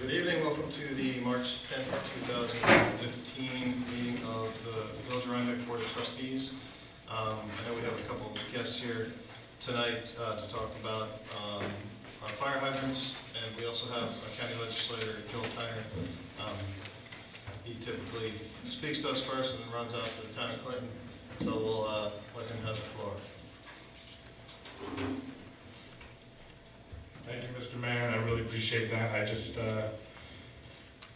Good evening, welcome to the March 10th, 2015 meeting of the Village of Rhinebeck Board of Trustees. I know we have a couple of guests here tonight to talk about our fire hydrants, and we also have County Legislator Joel Tyner. He typically speaks to us first and then runs out to the town of Clinton, so we'll let him have the floor. Thank you, Mr. Mayor, and I really appreciate that. I just,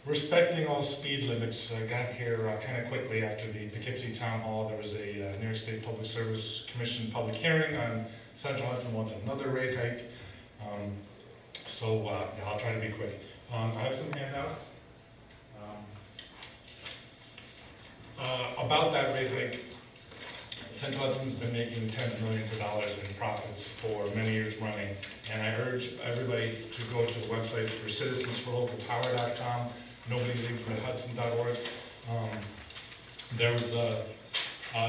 respecting all speed limits, got here kind of quickly after the Poughkeepsie Town Hall. There was a New York State Public Service Commission public hearing on Central Hudson wants another rate hike. Yeah, I'll try to be quick. I have some handouts. About that rate hike, Central Hudson's been making tens of millions of dollars in profits for many years running, and I urge everybody to go to the website for citizensforlocalpower.com, nobodyleavesmidhudson.org. There was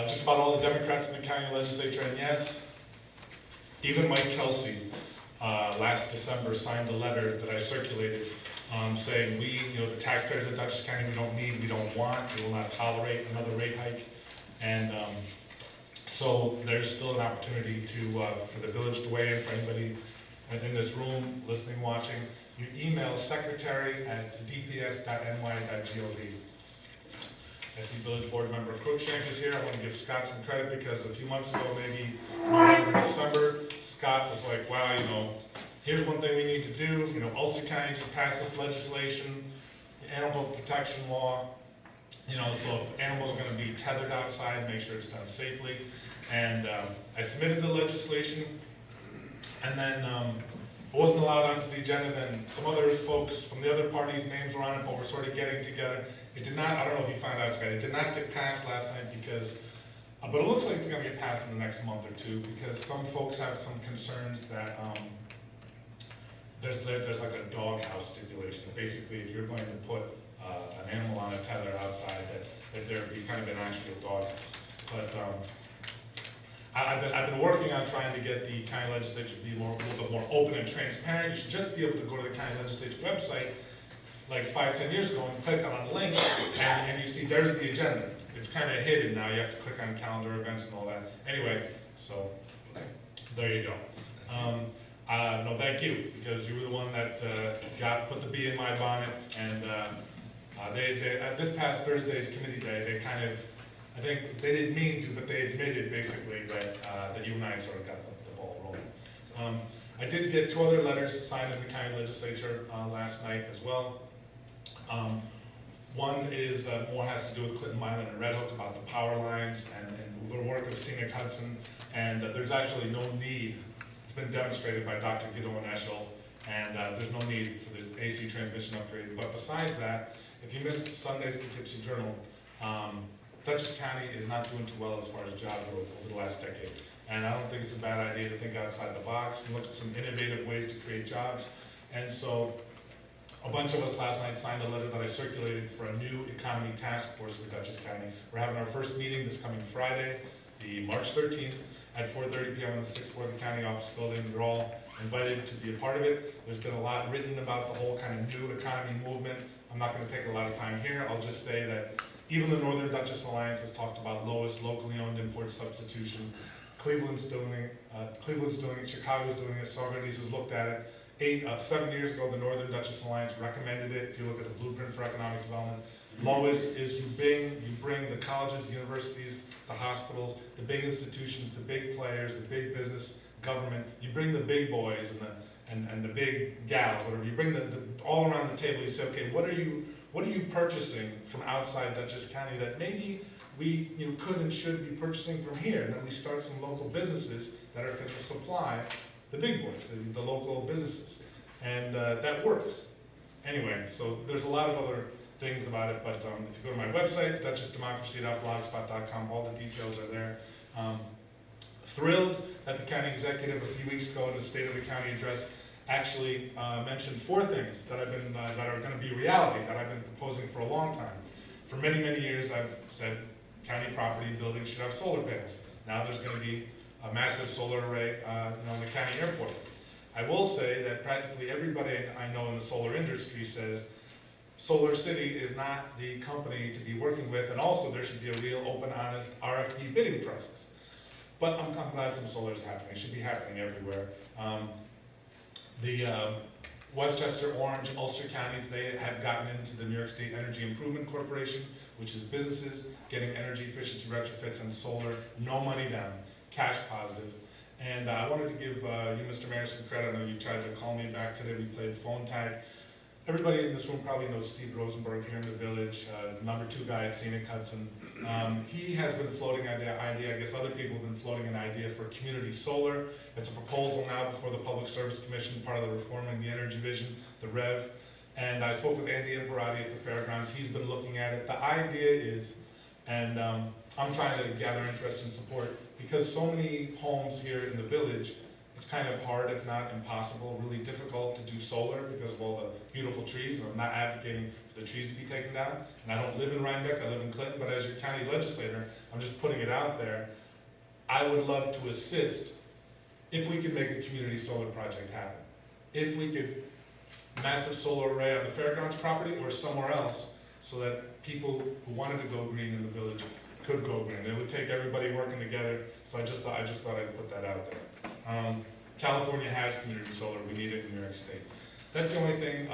just about all the Democrats in the county legislature, and yes, even Mike Kelsey last December signed a letter that I circulated saying the taxpayers of Dutchess County, we don't need, we don't want, we will not tolerate another rate hike. And so there's still an opportunity for the village to weigh in, for anybody in this room, listening, watching. You email secretary@dps.ny.gov. I see Village Board Member Cruikshank is here. I want to give Scott some credit because a few months ago, maybe November, December, Scott was like, wow, here's one thing we need to do. Ulster County just passed this legislation, the animal protection law. So if animals are going to be tethered outside, make sure it's done safely. And I submitted the legislation, and then it wasn't allowed onto the agenda. Then some other folks from the other parties' names were on it, but we're sort of getting together. It did not, I don't know if you found out, Scott, it did not get passed last night because, but it looks like it's going to get passed in the next month or two because some folks have some concerns that there's like a doghouse stipulation. Basically, if you're going to put an animal on a tether outside, that there be kind of an actual doghouse. But I've been working on trying to get the county legislature to be a little bit more open and transparent. You should just be able to go to the county legislature website like 5-10 years ago and click on a link, and you see there's the agenda. It's kind of hidden now. You have to click on calendar events and all that. Anyway, so there you go. No, thank you, because you were the one that put the bee in my bonnet, and they at this past Thursday's committee day, they kind of, I think they didn't mean to, but they admitted basically that you and I sort of got the ball rolling. I did get 2 other letters signed in the county legislature last night as well. One is more has to do with Clinton, Milan, and Red Hook about the power lines and the work of Scenic Hudson, and there's actually no need. It's been demonstrated by Dr. Guido and Eschel, and there's no need for the AC transmission upgrade. But besides that, if you missed Sunday's Poughkeepsie Journal, Dutchess County is not doing too well as far as job growth over the last decade. And I don't think it's a bad idea to think outside the box and look at some innovative ways to create jobs. And so a bunch of us last night signed a letter that I circulated for a new economy task force for Dutchess County. We're having our first meeting this coming Friday, the March 13th at 4:30 p.m. on the 6th floor of the county office building. You're all invited to be a part of it. There's been a lot written about the whole kind of new economy movement. I'm not going to take a lot of time here. I'll just say that even the Northern Dutchess Alliance has talked about lowest locally owned import substitution. Cleveland's doing it, Chicago's doing it, Saugerties has looked at it. 7 years ago, the Northern Dutchess Alliance recommended it. If you look at the Blueprint for Economic Development, lowest is you bring the colleges, universities, the hospitals, the big institutions, the big players, the big business, government, you bring the big boys and the big gals, whatever, you bring the all around the table. You say, okay, what are you purchasing from outside Dutchess County that maybe we could and should be purchasing from here? And then we start some local businesses that are going to supply the big boys, the local businesses, and that works. Anyway, so there's a lot of other things about it, but if you go to my website, dutchessdemocracy.blogspot.com, all the details are there. Thrilled that the county executive a few weeks ago in the State of the County address actually mentioned 4 things that are going to be reality that I've been proposing for a long time. For many, many years, I've said county property buildings should have solar panels. Now there's going to be a massive solar array on the county airport. I will say that practically everybody I know in the solar industry says Solar City is not the company to be working with, and also there should be a real open, honest RFP bidding process. But I'm glad some solar is happening. It should be happening everywhere. Westchester, Orange, Ulster counties, they have gotten into the New York State Energy Improvement Corporation, which is businesses getting energy efficiency retrofits and solar, no money down, cash positive. And I wanted to give you, Mr. Mayor, some credit. I know you tried to call me back today. We played phone tag. Everybody in this room probably knows Steve Rosenberg here in the village, number 2 guy at Scenic Hudson. He has been floating an idea, I guess other people have been floating an idea for community solar. It's a proposal now before the Public Service Commission, part of the Reforming the Energy Vision, the REV. And I spoke with Andy Imperati at the fairgrounds. He's been looking at it. The idea is, and I'm trying to gather interest and support, because so many homes here in the village, it's kind of hard, if not impossible, really difficult to do solar because of all the beautiful trees, and I'm not advocating for the trees to be taken down. And I don't live in Rhinebeck, I live in Clinton, but as your county legislator, I'm just putting it out there. I would love to assist if we could make a community solar project happen. If we could, massive solar array on the fairgrounds property or somewhere else, so that people who wanted to go green in the village could go green. It would take everybody working together, so I just thought I'd put that out there. California has community solar, we need it in New York State. That's the only thing.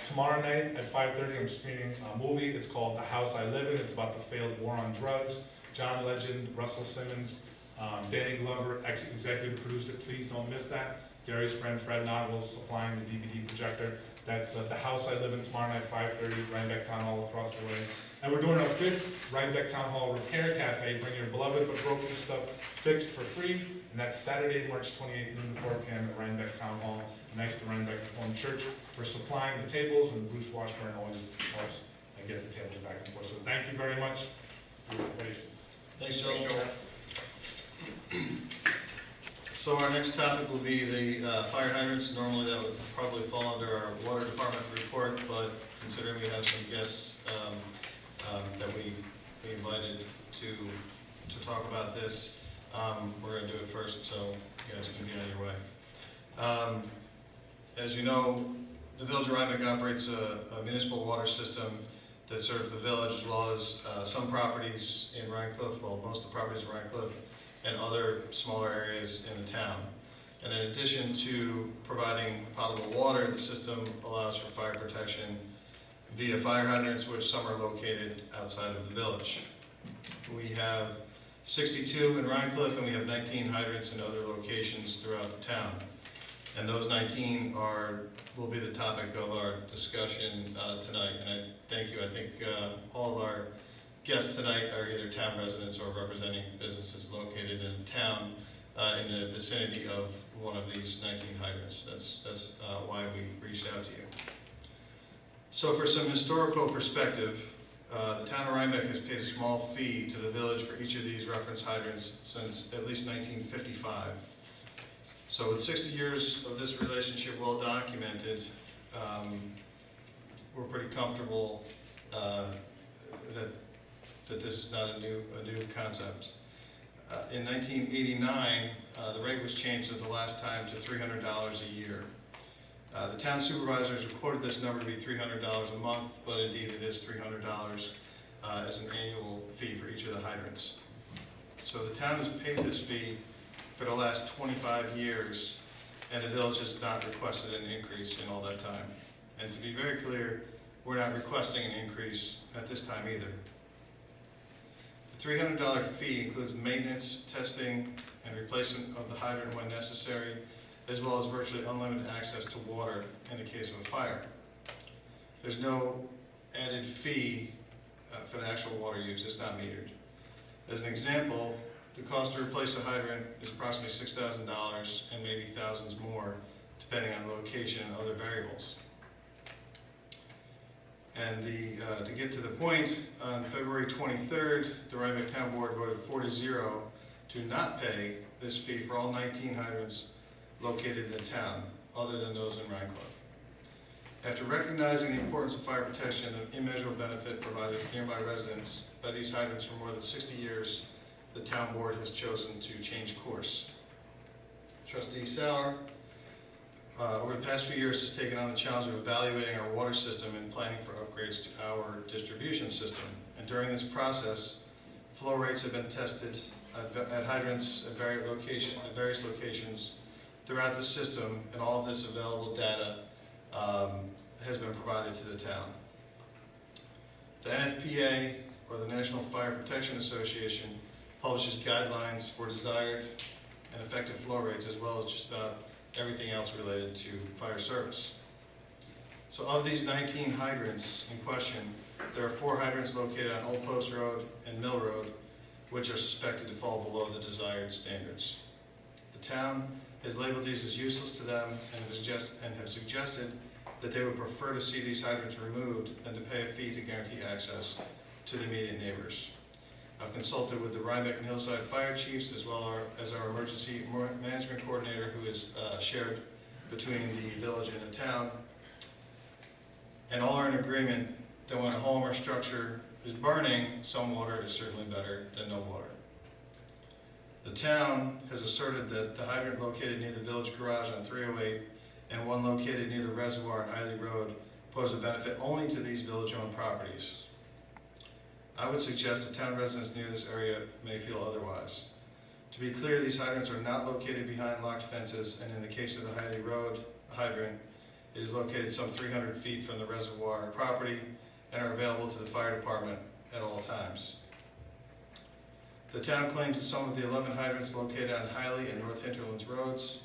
Tomorrow night at 5:30 I'm screening a movie. It's called The House I Live In. It's about the failed war on drugs. John Legend, Russell Simmons, Danny Glover executive produced it. Please don't miss that. Gary's friend Fred Knott will supplying the DVD projector. That's The House I Live In tomorrow night, 5:30, Rhinebeck Town Hall across the way. And we're doing our 5th Rhinebeck Town Hall Repair Cafe. Bring your beloved but broken stuff fixed for free. And that's Saturday, March 28th, noon to 4 p.m. at Rhinebeck Town Hall. Nice to Rhinebeck Reformed Church for supplying the tables, and Bruce Washburn always helps get the tables back and forth. So thank you very much for your patience. Thanks, Joe. So our next topic will be the fire hydrants. Normally that would probably fall under our water department report, but considering we have some guests that we invited to talk about this, we're going to do it first, so you guys can get out of your way. As you know, the Village of Rhinebeck operates a municipal water system that serves the village as well as some properties in Rhinecliff, well, most of the properties in Rhinecliff, and other smaller areas in the town. And in addition to providing potable water, the system allows for fire protection via fire hydrants, which some are located outside of the village. We have 62 in Rhinecliff, and we have 19 hydrants in other locations throughout the town. And those 19 will be the topic of our discussion tonight. And I thank you. I think all of our guests tonight are either town residents or representing businesses located in town in the vicinity of one of these 19 hydrants. That's why we reached out to you. So for some historical perspective, the town of Rhinebeck has paid a small fee to the village for each of these reference hydrants since at least 1955. So with 60 years of this relationship well documented, we're pretty comfortable that this is not a new concept. In 1989, the rate was changed at the last time to $300 a year. The town supervisors reported this number to be $300 a month, but indeed it is $300 as an annual fee for each of the hydrants. So the town has paid this fee for the last 25 years, and the village has not requested an increase in all that time. And to be very clear, we're not requesting an increase at this time either. The $300 fee includes maintenance, testing, and replacement of the hydrant when necessary, as well as virtually unlimited access to water in the case of a fire. There's no added fee for the actual water use. It's not metered. As an example, the cost to replace a hydrant is approximately $6,000 and maybe thousands more, depending on the location and other variables. And to get to the point, on February 23rd, the Rhinebeck Town Board voted 4-0 to not pay this fee for all 19 hydrants located in the town, other than those in Rhinecliff. After recognizing the importance of fire protection and the immeasurable benefit provided to nearby residents by these hydrants for more than 60 years, the town board has chosen to change course. Trustee Sauer over the past few years, has taken on the challenge of evaluating our water system and planning for upgrades to our distribution system. And during this process, flow rates have been tested at hydrants at various locations throughout the system, and all of this available data has been provided to the town. The NFPA, or the National Fire Protection Association, publishes guidelines for desired and effective flow rates, as well as just about everything else related to fire service. So of these 19 hydrants in question, there are 4 hydrants located on Old Post Road and Mill Road, which are suspected to fall below the desired standards. The town has labeled these as useless to them and have suggested that they would prefer to see these hydrants removed than to pay a fee to guarantee access to the immediate neighbors. I've consulted with the Rhinebeck and Hillside Fire Chiefs, as well as our emergency management coordinator, who is shared between the village and the town, and all are in agreement that when a home or structure is burning, some water is certainly better than no water. The town has asserted that the hydrant located near the village garage on 308 and one located near the reservoir on Hiley Road pose a benefit only to these village-owned properties. I would suggest that town residents near this area may feel otherwise. To be clear, these hydrants are not located behind locked fences, and in the case of the Hiley Road hydrant, it is located some 300 feet from the reservoir property and are available to the fire department at all times. The town claims that some of the 11 hydrants located on Hiley and North Hinterlands roads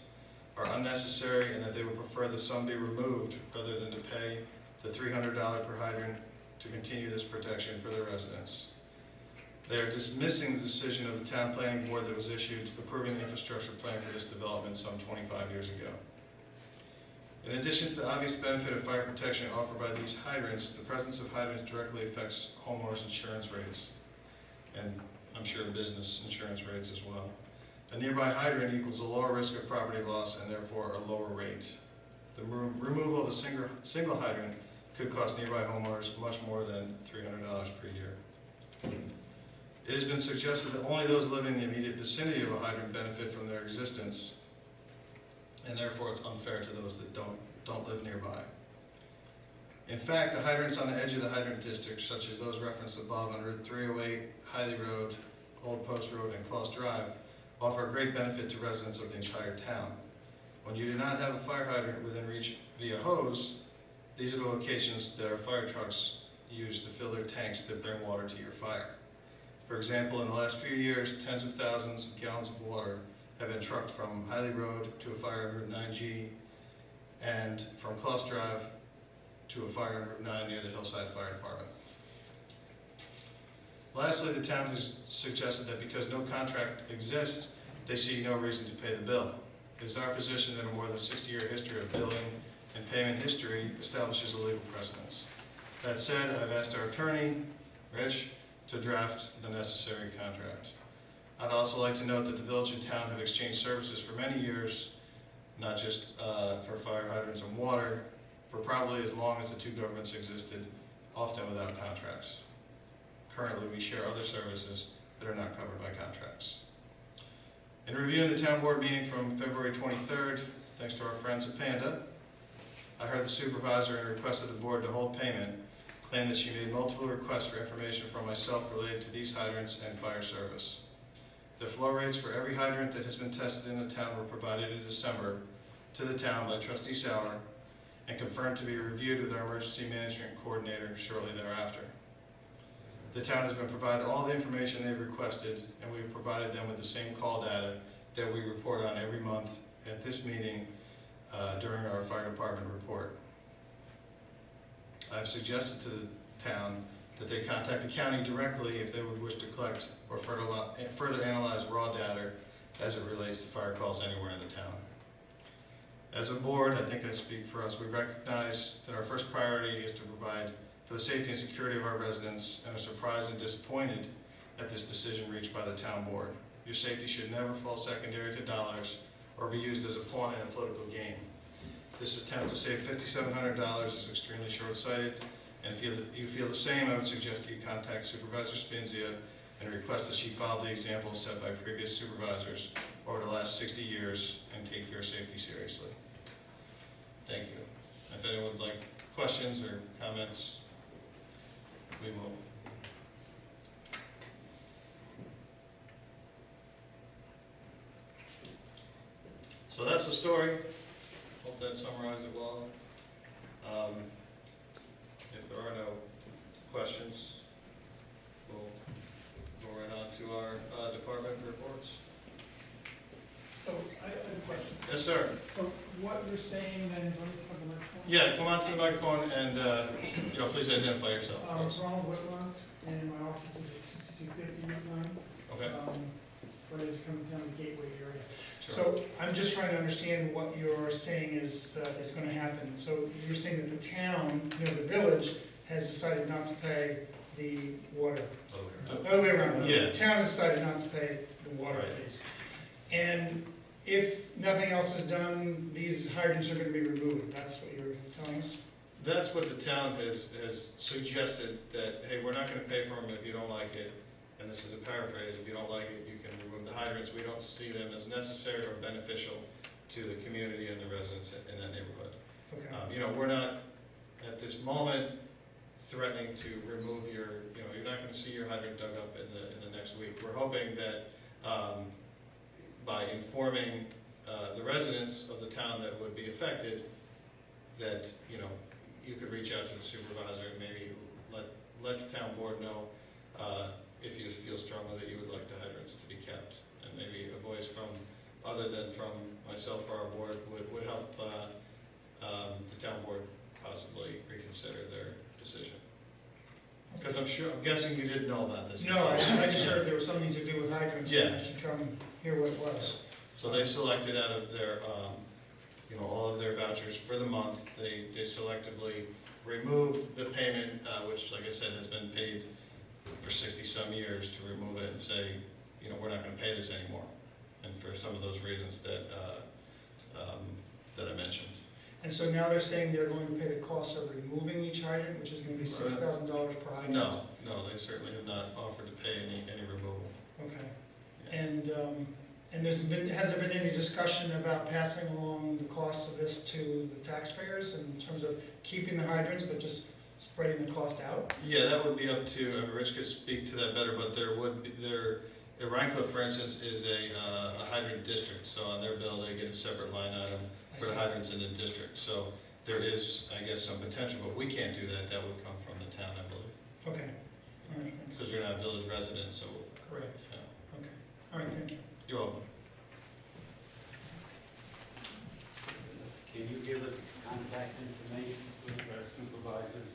are unnecessary and that they would prefer that some be removed rather than to pay the $300 per hydrant to continue this protection for their residents. They are dismissing the decision of the town planning board that was issued approving the infrastructure plan for this development some 25 years ago. In addition to the obvious benefit of fire protection offered by these hydrants, the presence of hydrants directly affects homeowners' insurance rates, and I'm sure business insurance rates as well. A nearby hydrant equals a lower risk of property loss and therefore a lower rate. The removal of a single hydrant could cost nearby homeowners much more than $300 per year. It has been suggested that only those living in the immediate vicinity of a hydrant benefit from their existence, and therefore it's unfair to those that don't live nearby. In fact, the hydrants on the edge of the hydrant district, such as those referenced above on Route 308, Hiley Road, Old Post Road, and Claus Drive, offer a great benefit to residents of the entire town. When you do not have a fire hydrant within reach via hose, these are the locations that our fire trucks use to fill their tanks that bring water to your fire. For example, in the last few years, tens of thousands of gallons of water have been trucked from Hiley Road to a fire on Route 9G and from Claus Drive to a fire on Route 9 near the Hillside Fire Department. Lastly, the town has suggested that because no contract exists, they see no reason to pay the bill. It is our position that a more than 60-year history of billing and payment history establishes a legal precedence. That said, I've asked our attorney, Rich, to draft the necessary contract. I'd also like to note that the village and town have exchanged services for many years, not just for fire hydrants and water, for probably as long as the two governments existed, often without contracts. Currently, we share other services that are not covered by contracts. In reviewing the town board meeting from February 23rd, thanks to our friends at Panda, I heard the supervisor and requested the board to hold payment, claimed that she made multiple requests for information from myself related to these hydrants and fire service. The flow rates for every hydrant that has been tested in the town were provided in December to the town by Trustee Sauer and confirmed to be reviewed with our emergency management coordinator shortly thereafter. The town has been provided all the information they've requested, and we've provided them with the same call data that we report on every month at this meeting during our fire department report. I've suggested to the town that they contact the county directly if they would wish to collect or further analyze raw data as it relates to fire calls anywhere in the town. As a board, I think I speak for us, we recognize that our first priority is to provide for the safety and security of our residents, and are surprised and disappointed at this decision reached by the town board. Your safety should never fall secondary to dollars or be used as a pawn in a political game. This attempt to save $5,700 is extremely short-sighted, and if you feel the same, I would suggest that you contact Supervisor Spinzia and request that she follow the example set by previous supervisors over the last 60 years and take your safety seriously. Thank you. If anyone would like questions or comments, we will. So that's the story. Hope that summarized it well. If there are no questions, we'll go right on to our department reports. So I have a question. Yes, sir. So what you're saying then, let me talk about the microphone. Yeah, come on to the microphone and please identify yourself. Folks. Ronald Whitlock, and my office is at 6250 Route 9. Okay. But as you come down the gateway area. Sure. So I'm just trying to understand what you're saying is going to happen. So you're saying that the town, the village, has decided not to pay the water. Other way around. Yeah. The town has decided not to pay the water Right. fees. And if nothing else is done, these hydrants are going to be removed. That's what you're telling us? That's what the town has suggested, that, hey, we're not gonna pay for them if you don't like it, and this is a paraphrase, if you don't like it, you can remove the hydrants. We don't see them as necessary or beneficial to the community and the residents in that neighborhood. Okay. We're not, at this moment, threatening to remove your, you're not gonna see your hydrant dug up in the next week. We're hoping that, by informing the residents of the town that would be affected, that, you could reach out to the supervisor and maybe let the town board know if you feel strongly that you would like the hydrants to be kept. And maybe a voice from, other than from myself or our board, would help the town board possibly reconsider their decision. Because I'm guessing you didn't know about this. No, I just heard there was something to do with hydrants. Yeah. And I should come hear what it was. So they selected out of their, all of their vouchers for the month, they selectively removed the payment, which, like I said, has been paid for 60-some years, to remove it and say, we're not going to pay this anymore. And for some of those reasons that I mentioned. And so now they're saying they're going to pay the cost of removing each hydrant, which is going to be $6,000 per hydrant? No, they certainly have not offered to pay any removal. Okay. And has there been any discussion about passing along the costs of this to the taxpayers in terms of keeping the hydrants, but just spreading the cost out? Yeah, that would be up to, Rich could speak to that better, but Rhinebeck, for instance, is a hydrant district, so on their bill, they get a separate line item for the hydrants in the district. So there is, I guess, some potential, but we can't do that. That would come from the town, I believe. Okay. All right. Because you're not village residents, so. Correct. Yeah. Okay. All right, thank you. You're welcome. Can you give us contact information with our supervisors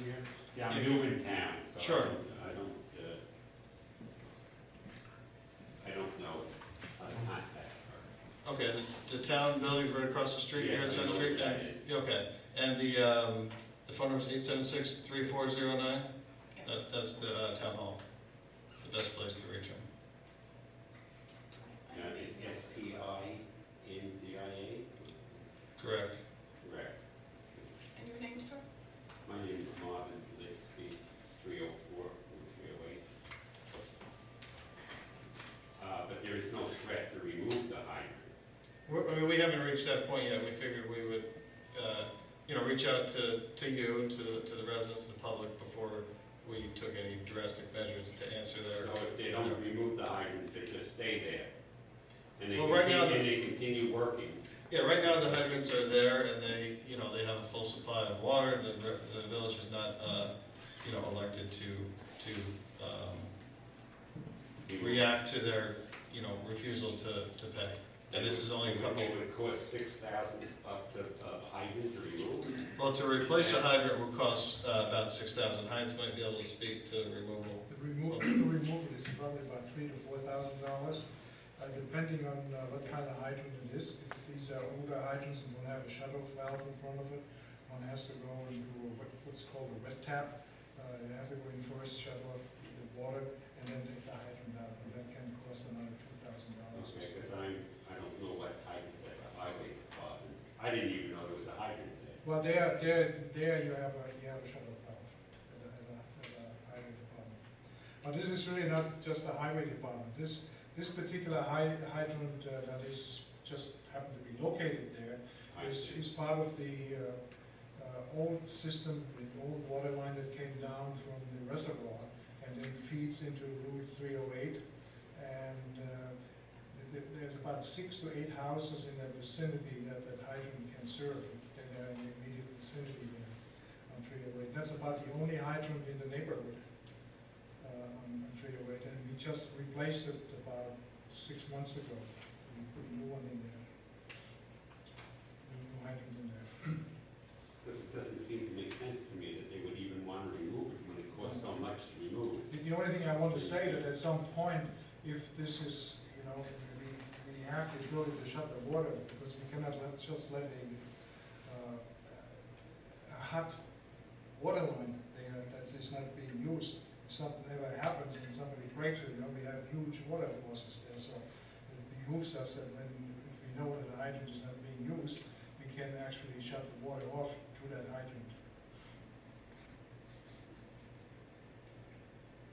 here? Yeah, I'm new in town, so Sure. I don't know how to contact her. Okay, the town building right across the street here Yeah, at Center I know Street? what that is. Okay, and the phone number is 876-3409? That's the town hall, the best place to reach them. It's SPINZIA? Correct. Correct. And your name, sir? My name is Marvin Lipsky, 304 308. But there is no threat to remove the hydrant. We haven't reached that point yet. We figured we would, reach out to you, to the residents, the public, before we took any drastic measures to answer their. So if they don't remove the hydrants, they just stay there. And they, Well, right now continue working. Yeah, right now the hydrants are there, and they have a full supply of water. The village is not, elected to react to their, refusal to pay. And this is only a couple. It would cost $6,000 of hydrant to remove. Well, to replace a hydrant would cost about $6,000. Heinz might be able to speak to removal. The removal is probably about $3,000 to $4,000, depending on what kind of hydrant it is. If these are older hydrants and don't have a shut-off valve in front of it, one has to go and do what's called a wet tap. You have to go in first, shut off the water, and then take the hydrant out, and that can cost another $2,000. Okay, because I don't know what hydrants at the highway department. I didn't even know there was a hydrant there. Well, there you have a shut-off valve at the highway department. But this is really not just the highway department. This particular hydrant that is just happened to be located there is part of the old system, the old water line that came down from the reservoir and then feeds into Route 308. And there's about 6 to 8 houses in that vicinity that hydrant can serve. They're in the immediate vicinity there on 308. That's about the only hydrant in the neighborhood on 308. And we just replaced it about 6 months ago. We put a new one in there. A new hydrant in there. It doesn't seem to make sense to me that they would even want to remove it when it costs so much to remove it. The only thing I want to say that at some point, if this is, you know, we have the ability to shut the water, because we cannot just let a hot water line there that is not being used. If something ever happens and somebody breaks it, you know, we have huge water losses there, so it behooves us that if we know that the hydrant is not being used, we can actually shut the water off through that hydrant.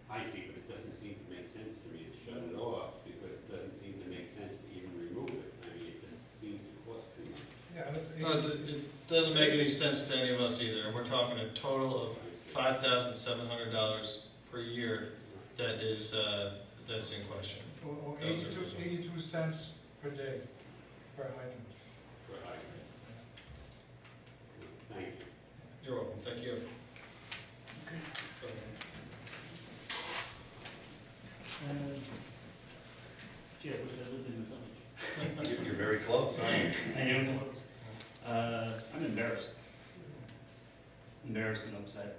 I see, but it doesn't seem to make sense to me to shut it off, because it doesn't seem to make sense to even remove it. I mean, it just seems to cost too much. Yeah, that's. It doesn't make any sense to any of us either. We're talking a total of $5,700 per year that is, that's in question. Or 82 cents per day per hydrant. For hydrant. Thank you. You're welcome, thank you. Yeah, which I lived in the village. You're very close, aren't you? I am close. I'm embarrassed. Embarrassed and upset.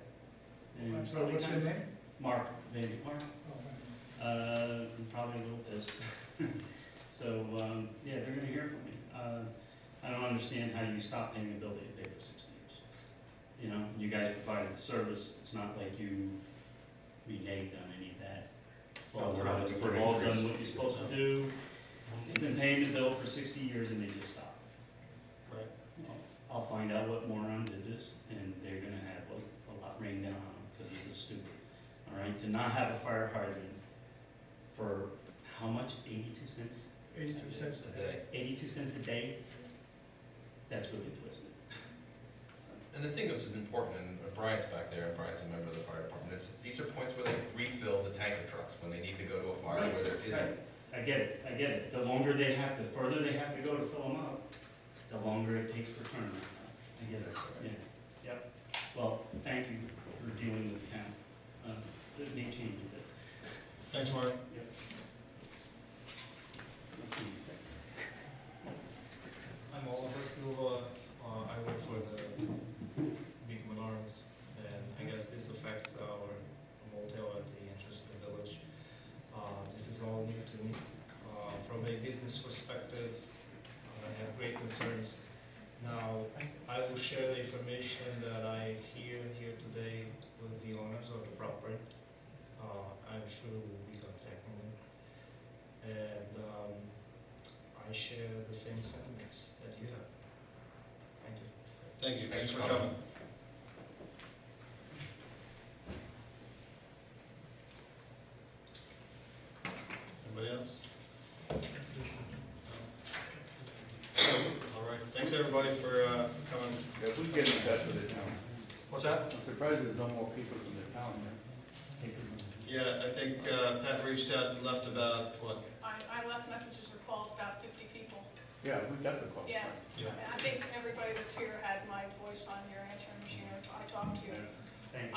And I'm sorry, what's your name? Mark, Van Mark. Oh, I'm probably a little pissed. So, yeah, they're gonna hear from me. I don't understand how you stop paying a bill that you paid for 6 years. You know, you guys provided the service, it's not like you reneged on any of that. No, we're not looking for an You've all increase. done what you're supposed to do. You've been paying the bill for 60 years and they just stopped. Right. Well, I'll find out what moron did this, and they're gonna have a lot rained down on them, because this is stupid. All right, to not have a fire hydrant for how much, 82 cents? 82 cents a day. 82 cents a day? That's really twisted. And the thing that's important, and Brian's back there, and Brian's a member of the fire department, these are points where they refill the tanker trucks when they need to go to a fire Right, where there isn't. right. I get it. The longer they have, the further they have to go to fill them up, the longer it takes for turnaround. I get it, yeah, yep. Well, thank you for dealing with the town. It may change a bit. Thanks, Mark. Yep. Let's see, you say. I'm Oliver Silva. I work for the Big Menards, and I guess this affects our motel at the entrance to the village. This is all new to me. From a business perspective, I have great concerns. Now, I will share the information that I hear here today with the owners of the property. I'm sure we'll be contacting them. And I share the same sentiments that you have. Thank you. Thank you, Thanks thanks for for coming. coming. Anybody else? All right, thanks everybody for coming. Yeah, we get in touch with the town. What's that? I'm surprised there's no more people from the town here. Yeah, I think Pat reached out and left about, what? I left messages or called about 50 people. Yeah, we got the call. Yeah. Yeah. And I think everybody that's here had my voice on your answering machine, or I talked to you. Thank you.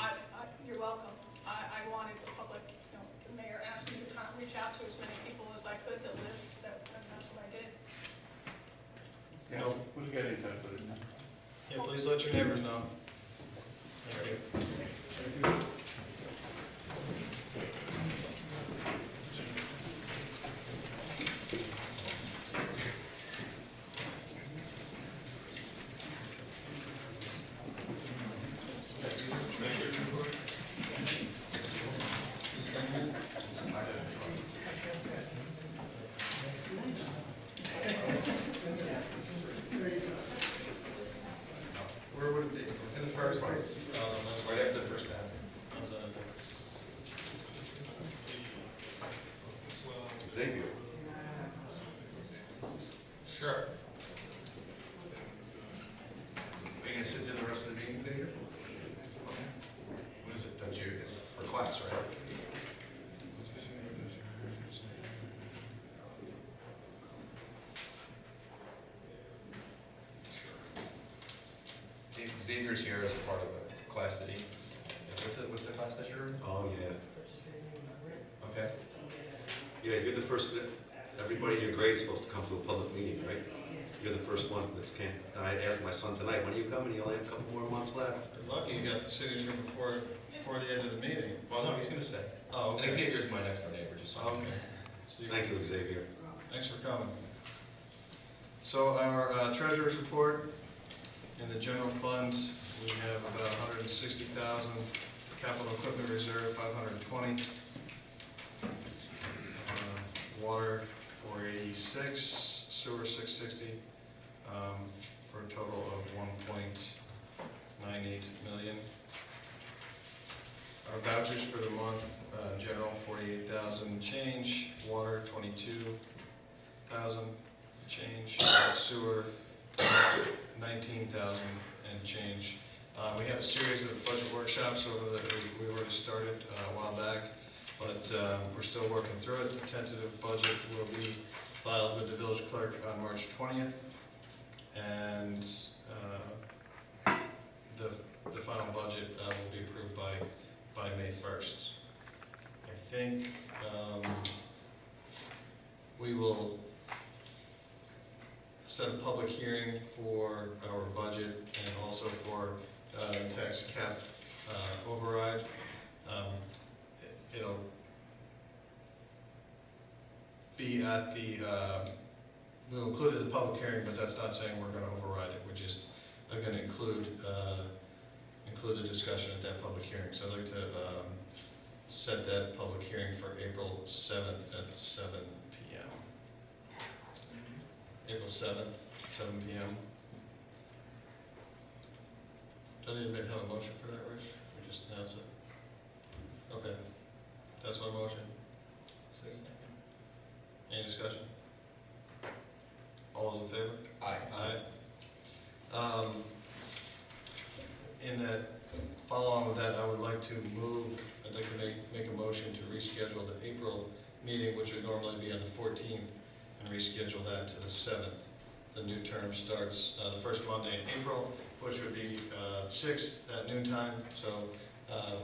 You're welcome. I wanted the public, you know, the mayor asked me to kind of reach out to as many people as I could that live, and that's what I did. Yeah, we'll get in touch with the town. Yeah, please let your neighbors know. Thank you. Where would it be? In the first place, right after the first step. Xavier. Sure. class, right? Xavier's here as a part of a class that he, what's the class that you're in? Oh, yeah. Okay. Yeah, you're the first, everybody in your grade is supposed to come to a public meeting, right? You're the first one that's can't. And I asked my son tonight, when are you coming? You only have a couple more months left. You're lucky you got the signature before the end of the meeting. Well, no, he's gonna stay. Oh, And okay. Xavier's my next door neighbor, just so. Okay. So you- Thank you, Xavier. Thanks for coming. So our treasurer's report, in the general fund, we have about 160,000, capital equipment reserve 520, water 486, sewer 660, for a total of 1.98 million. Our vouchers for the month, general 48,000 change, water 22,000 change, sewer 19,000 and change. We have a series of budget workshops over we already started a while back, but we're still working through it. The tentative budget will be filed with the village clerk on March 20th, and the final budget will be approved by May 1st. I think we will set a public hearing for our budget and also for tax cap override. It'll be at the, we'll include it in the public hearing, but that's not saying we're going to override it. We're just going to include the discussion at that public hearing. So I'd like to set that public hearing for April 7th at 7 p.m. April 7th, 7 p.m. Do I need to have a motion for that, Rich? We just announce it? Okay. That's my motion. Any discussion? All those in favor? Aye. Aye. In that, follow on with that, I would like to I'd like to make a motion to reschedule the April meeting, which would normally be on the 14th, and reschedule that to the 7th. The new term starts the first Monday in April, which would be 6th at noon time. So I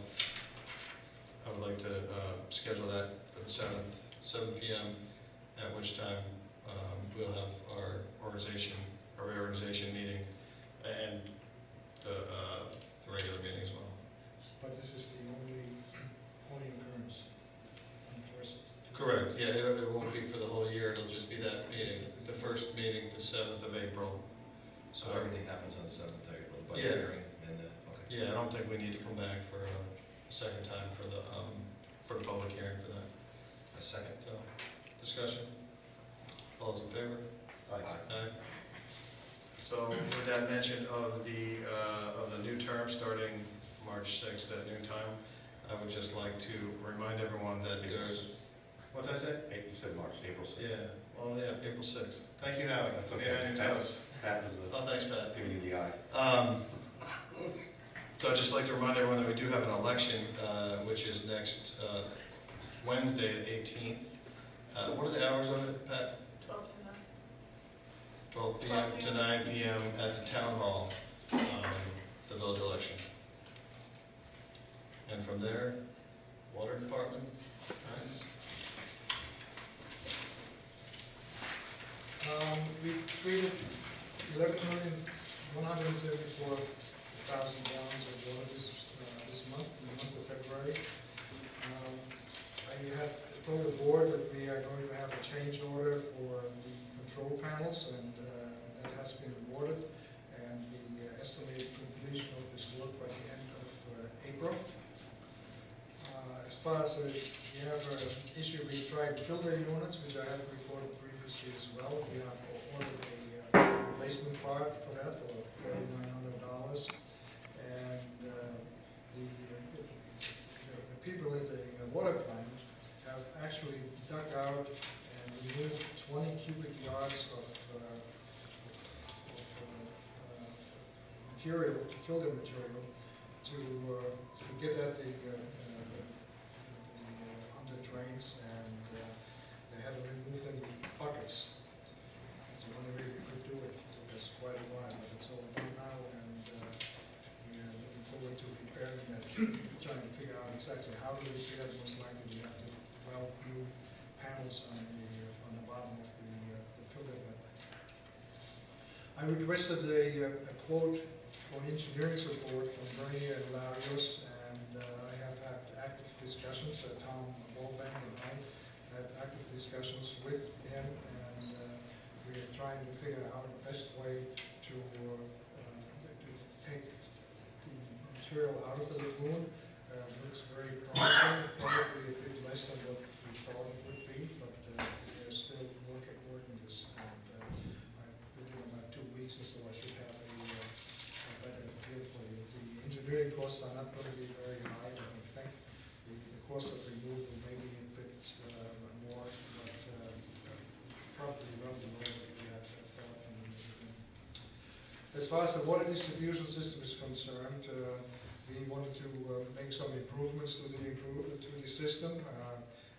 would like to schedule that for the 7th, 7 p.m., at which time we'll have our reorganization meeting, and the regular meeting as well. But this is the only occurrence on the first. Correct, yeah, it won't be for the whole year, it'll just be that meeting, the first meeting, the 7th of April. So everything happens on the 7th of April, the budget Yeah. hearing, and okay. Yeah, I don't think we need to come back for a second time for the public hearing for that. A second. So, discussion? All those in favor? Aye. Aye. So with that mention of the new term starting March 6th at noon time, I would just like to remind everyone that there's, what did I say? You said March, April 6th. Yeah, well, yeah, April 6th. Thank you, Howie. That's For okay. being on your toes. Pat was Oh, thanks, Pat. giving you the eye. So I'd just like to remind everyone that we do have an election, which is next Wednesday, the 18th. What are the hours of it, Pat? 12 to 9. 12 p.m. to 9 p.m. at the town hall, the village election. And from there, water department, nice. We treated 11,174,000 gallons of water this month, in the month of February. I have told the board that we are going to have a change order for the control panels, and that has been awarded, and we estimate completion of this work by the end of April. As far as we have an issue with tried filter units, which I have reported previously as well. We have ordered a replacement part for that for $4,900, and the people at the water plant have actually dug out and removed 20 cubic yards of material, filter material, to get at the drains, and they had to remove them buckets. It's the only way we could do it. It took us quite a while, but it's all done now, and we are looking forward to repairing that, trying to figure out exactly how to repair it. Most likely we have to weld new panels on the bottom of the filter. I requested a quote for engineering support from Bernie and Larios, and I have had active discussions. Tom Wallbank and I had active discussions with him, and we are trying to figure out the best way to take the material out of the lagoon. It looks very promising, probably a bit less than what we thought it would be, but we're still working this. And within about 2 weeks or so, I should have a better feel for you. The engineering costs are not going to be very high. I don't think the cost of removal may be a bit more, but probably well below what we had thought in the beginning. As far as the water distribution system is concerned, we wanted to make some improvements to the system.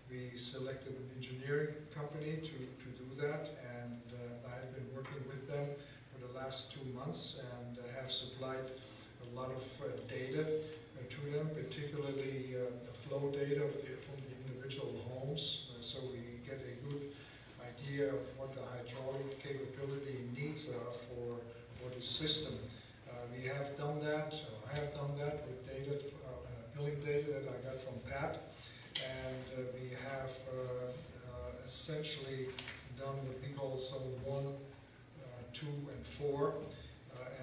We selected an engineering company to do that, and I have been working with them for the last 2 months, and have supplied a lot of data to them, particularly flow data from the individual homes, so we get a good idea of what the hydraulic capability needs are for the system. We have done that, I have done that with data, billing data that I got from Pat, and we have essentially done what we call zone 1, 2, and 4,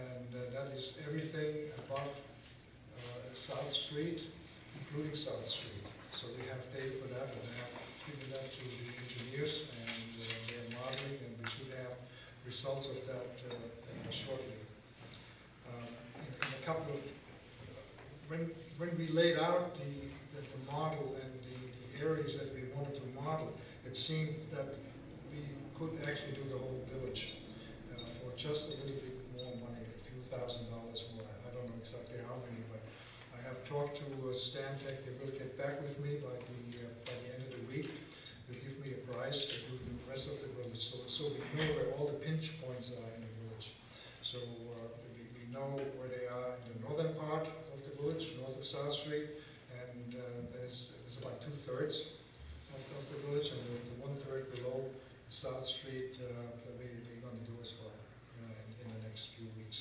and that is everything above South Street, including South Street. So we have data for that, and I have given that to the engineers, and they're modeling, and we should have results of that shortly. In a couple of, when we laid out the model and the areas that we wanted to model, it seemed that we could actually do the whole village for just a little bit more money, a few $1,000s more. I don't know exactly how many, but I have talked to Stantec. They will get back with me by the end of the week. They'll give me a price to do the rest of the village, so we know where all the pinch points are in the village. So we know where they are in the northern part of the village, north of South Street, and there's about 2/3 of the village, and the 1/3 below South Street that we're going to do as well in the next few weeks.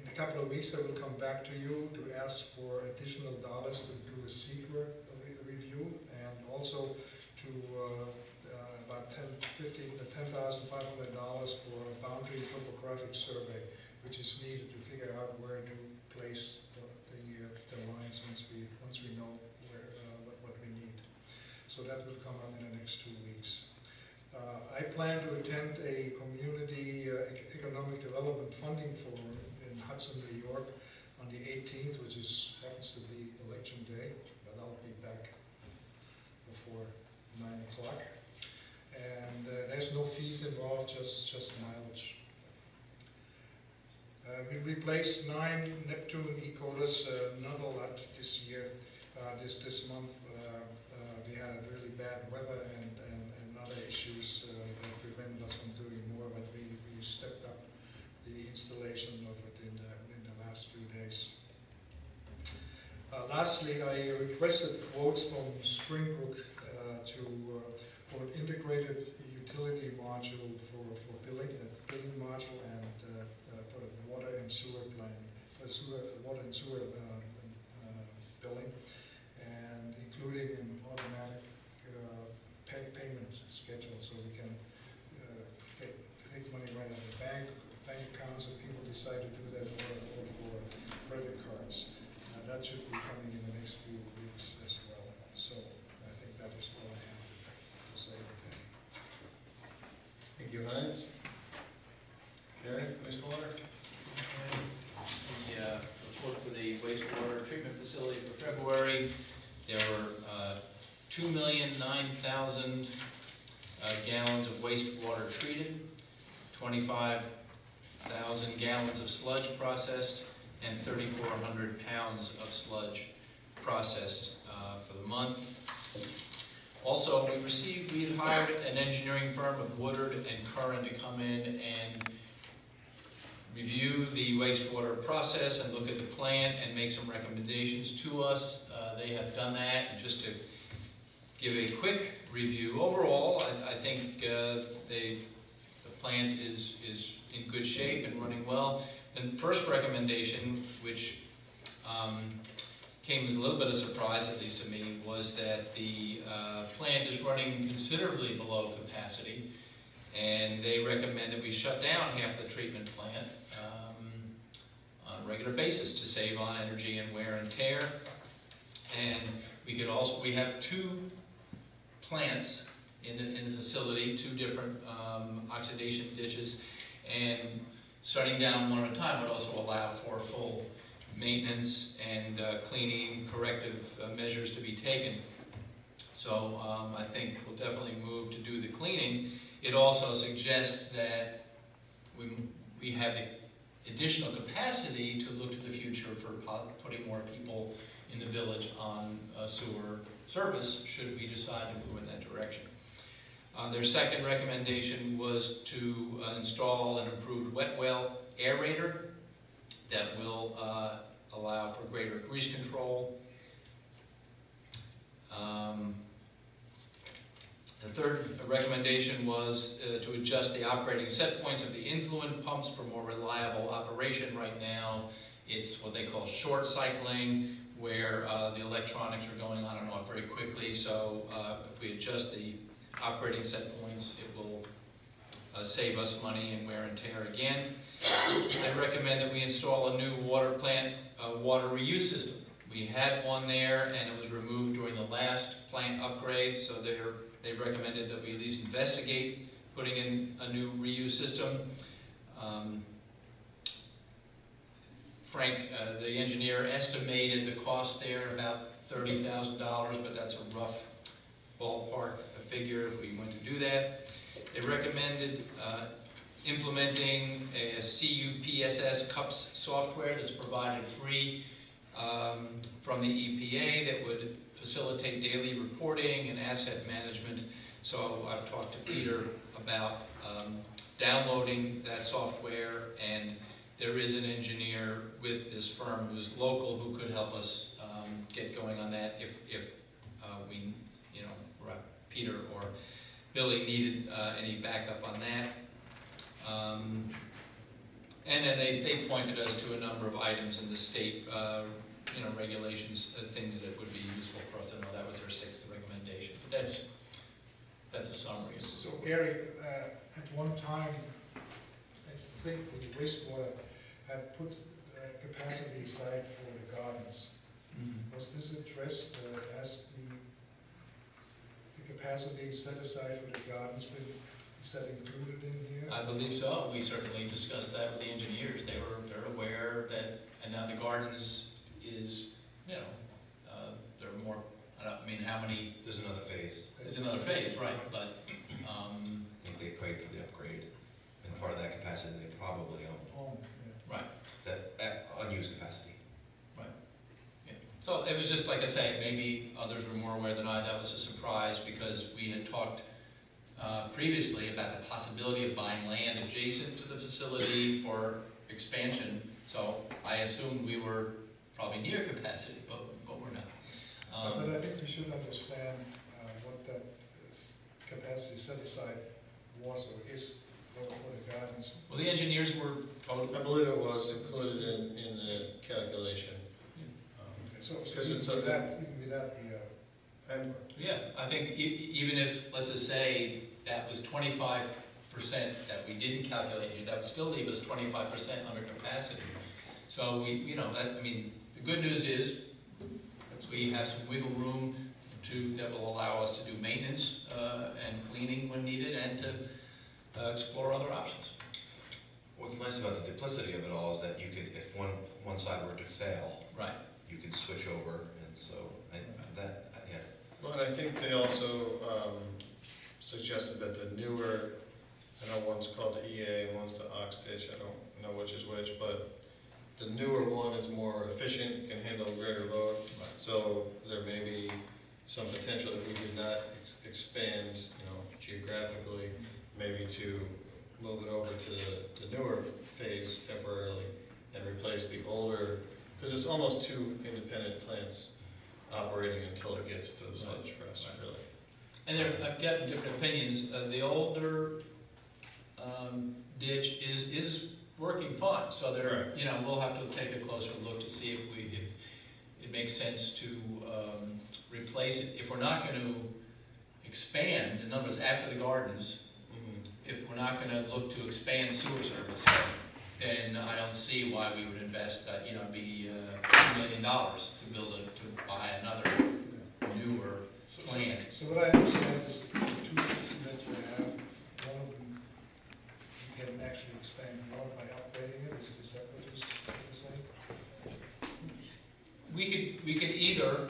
In a couple of weeks, I will come back to you to ask for additional dollars to do a secret review, and also to about $10,500 for a boundary topographic survey, which is needed to figure out where to place the lines once we know what we need. So that will come up in the next 2 weeks. I plan to attend a community economic development funding forum in Hudson, New York on the 18th, which happens to be election day, but I'll be back before 9 o'clock. And there's no fees involved, just mileage. We replaced 9 Neptune e-coders, not a lot this year. This month we had really bad weather and other issues that prevented us from doing more, but we stepped up the installation of it in the last few days. Lastly, I requested quotes from Springbrook for an integrated utility module for billing, a billing module, and for the water and sewer plan, water and sewer billing, and including an automatic payment schedule, so we can take money right out of the bank accounts if people decide to do that, or for credit cards. That should be coming in the next few weeks as well. So I think that is all I have to say today. Thank you, Heinz. Gary, wastewater? The report for the wastewater treatment facility for February, there were 2,009,000 gallons of wastewater treated, 25,000 gallons of sludge processed, and 3,400 pounds of sludge processed for the month. Also, we had hired an engineering firm of Woodard and Curran to come in and review the wastewater process and look at the plant and make some recommendations to us. They have done that, and just to give a quick review, overall, I think the plant is in good shape and running well. The first recommendation, which came as a little bit of surprise, at least to me, was that the plant is running considerably below capacity, and they recommend that we shut down half the treatment plant on a regular basis to save on energy and wear and tear. And we have 2 plants in the facility, 2 different oxidation ditches, and shutting down one at a time would also allow for full maintenance and cleaning, corrective measures to be taken. So I think we'll definitely move to do the cleaning. It also suggests that we have the additional capacity to look to the future for putting more people in the village on sewer service, should we decide to move in that direction. Their second recommendation was to install an improved wet well aerator that will allow for greater grease control. The third recommendation was to adjust the operating set points of the influent pumps for more reliable operation. Right now, it's what they call short cycling, where the electronics are going on and off very quickly. So if we adjust the operating set points, it will save us money and wear and tear again. I recommend that we install a new water plant water reuse system. We had one there, and it was removed during the last plant upgrade, so they've recommended that we at least investigate putting in a new reuse system. Frank, the engineer, estimated the cost there about $30,000, but that's a rough ballpark figure if we went to do that. They recommended implementing a CUPSS CUPS software that's provided free from the EPA that would facilitate daily reporting and asset management. So I've talked to Peter about downloading that software, and there is an engineer with this firm who's local who could help us get going on that if we, Peter or Billy needed any backup on that. And then they pointed us to a number of items in the state regulations, things that would be useful for us to know. That was their 6th recommendation. But that's a summary. So Gary, at one time, I think the wastewater had put capacity aside for the gardens. Mm-hmm. Was this addressed as the capacity set aside for the gardens been, is that included in here? I believe so. We certainly discussed that with the engineers. They're aware that, and now the gardens is, there are more, I mean, how many? There's another phase. There's another phase, right, but, I think they paid for the upgrade, and part of that capacity they probably own. right. That unused capacity. So it was just, like I say, maybe others were more aware than I. That was a surprise because we had talked previously about the possibility of buying land adjacent to the facility for expansion. So I assumed we were probably near capacity, but we're not. But I think we should understand what that capacity set aside was or is for the gardens. Well, the engineers were told. I believe it was included in the calculation. So Because even it's without the Yeah, I think even if, let's just say, that was 25% that we didn't calculate, that would still leave us 25% under capacity. So the good news is we have some wiggle room that will allow us to do maintenance and cleaning when needed, and to explore other options. What's nice about the duplicity of it all is that you could, if one side were to fail, right, you can switch over, and so yeah. Well, and I think they also suggested that the newer, I know one's called the EA and one's the Ox Ditch, I don't know which is which, but the newer one is more efficient, can handle greater load. So there may be some potential if we did not expand, geographically, maybe to move it over to the newer phase temporarily and replace the older, because it's almost two independent plants operating until it gets to the sludge press, really. And I've gotten different opinions. The older ditch is working fine, so there, we'll have to take a closer look to see if it makes sense to replace it. If we're not going to expand, in other words, after the gardens, if we're not going to look to expand sewer service, then I don't see why we would invest, be $2 million to buy another newer plant. So what I understand is the two systems that you have, one of them you can actually expand more by upgrading it, is that what you're saying? We could either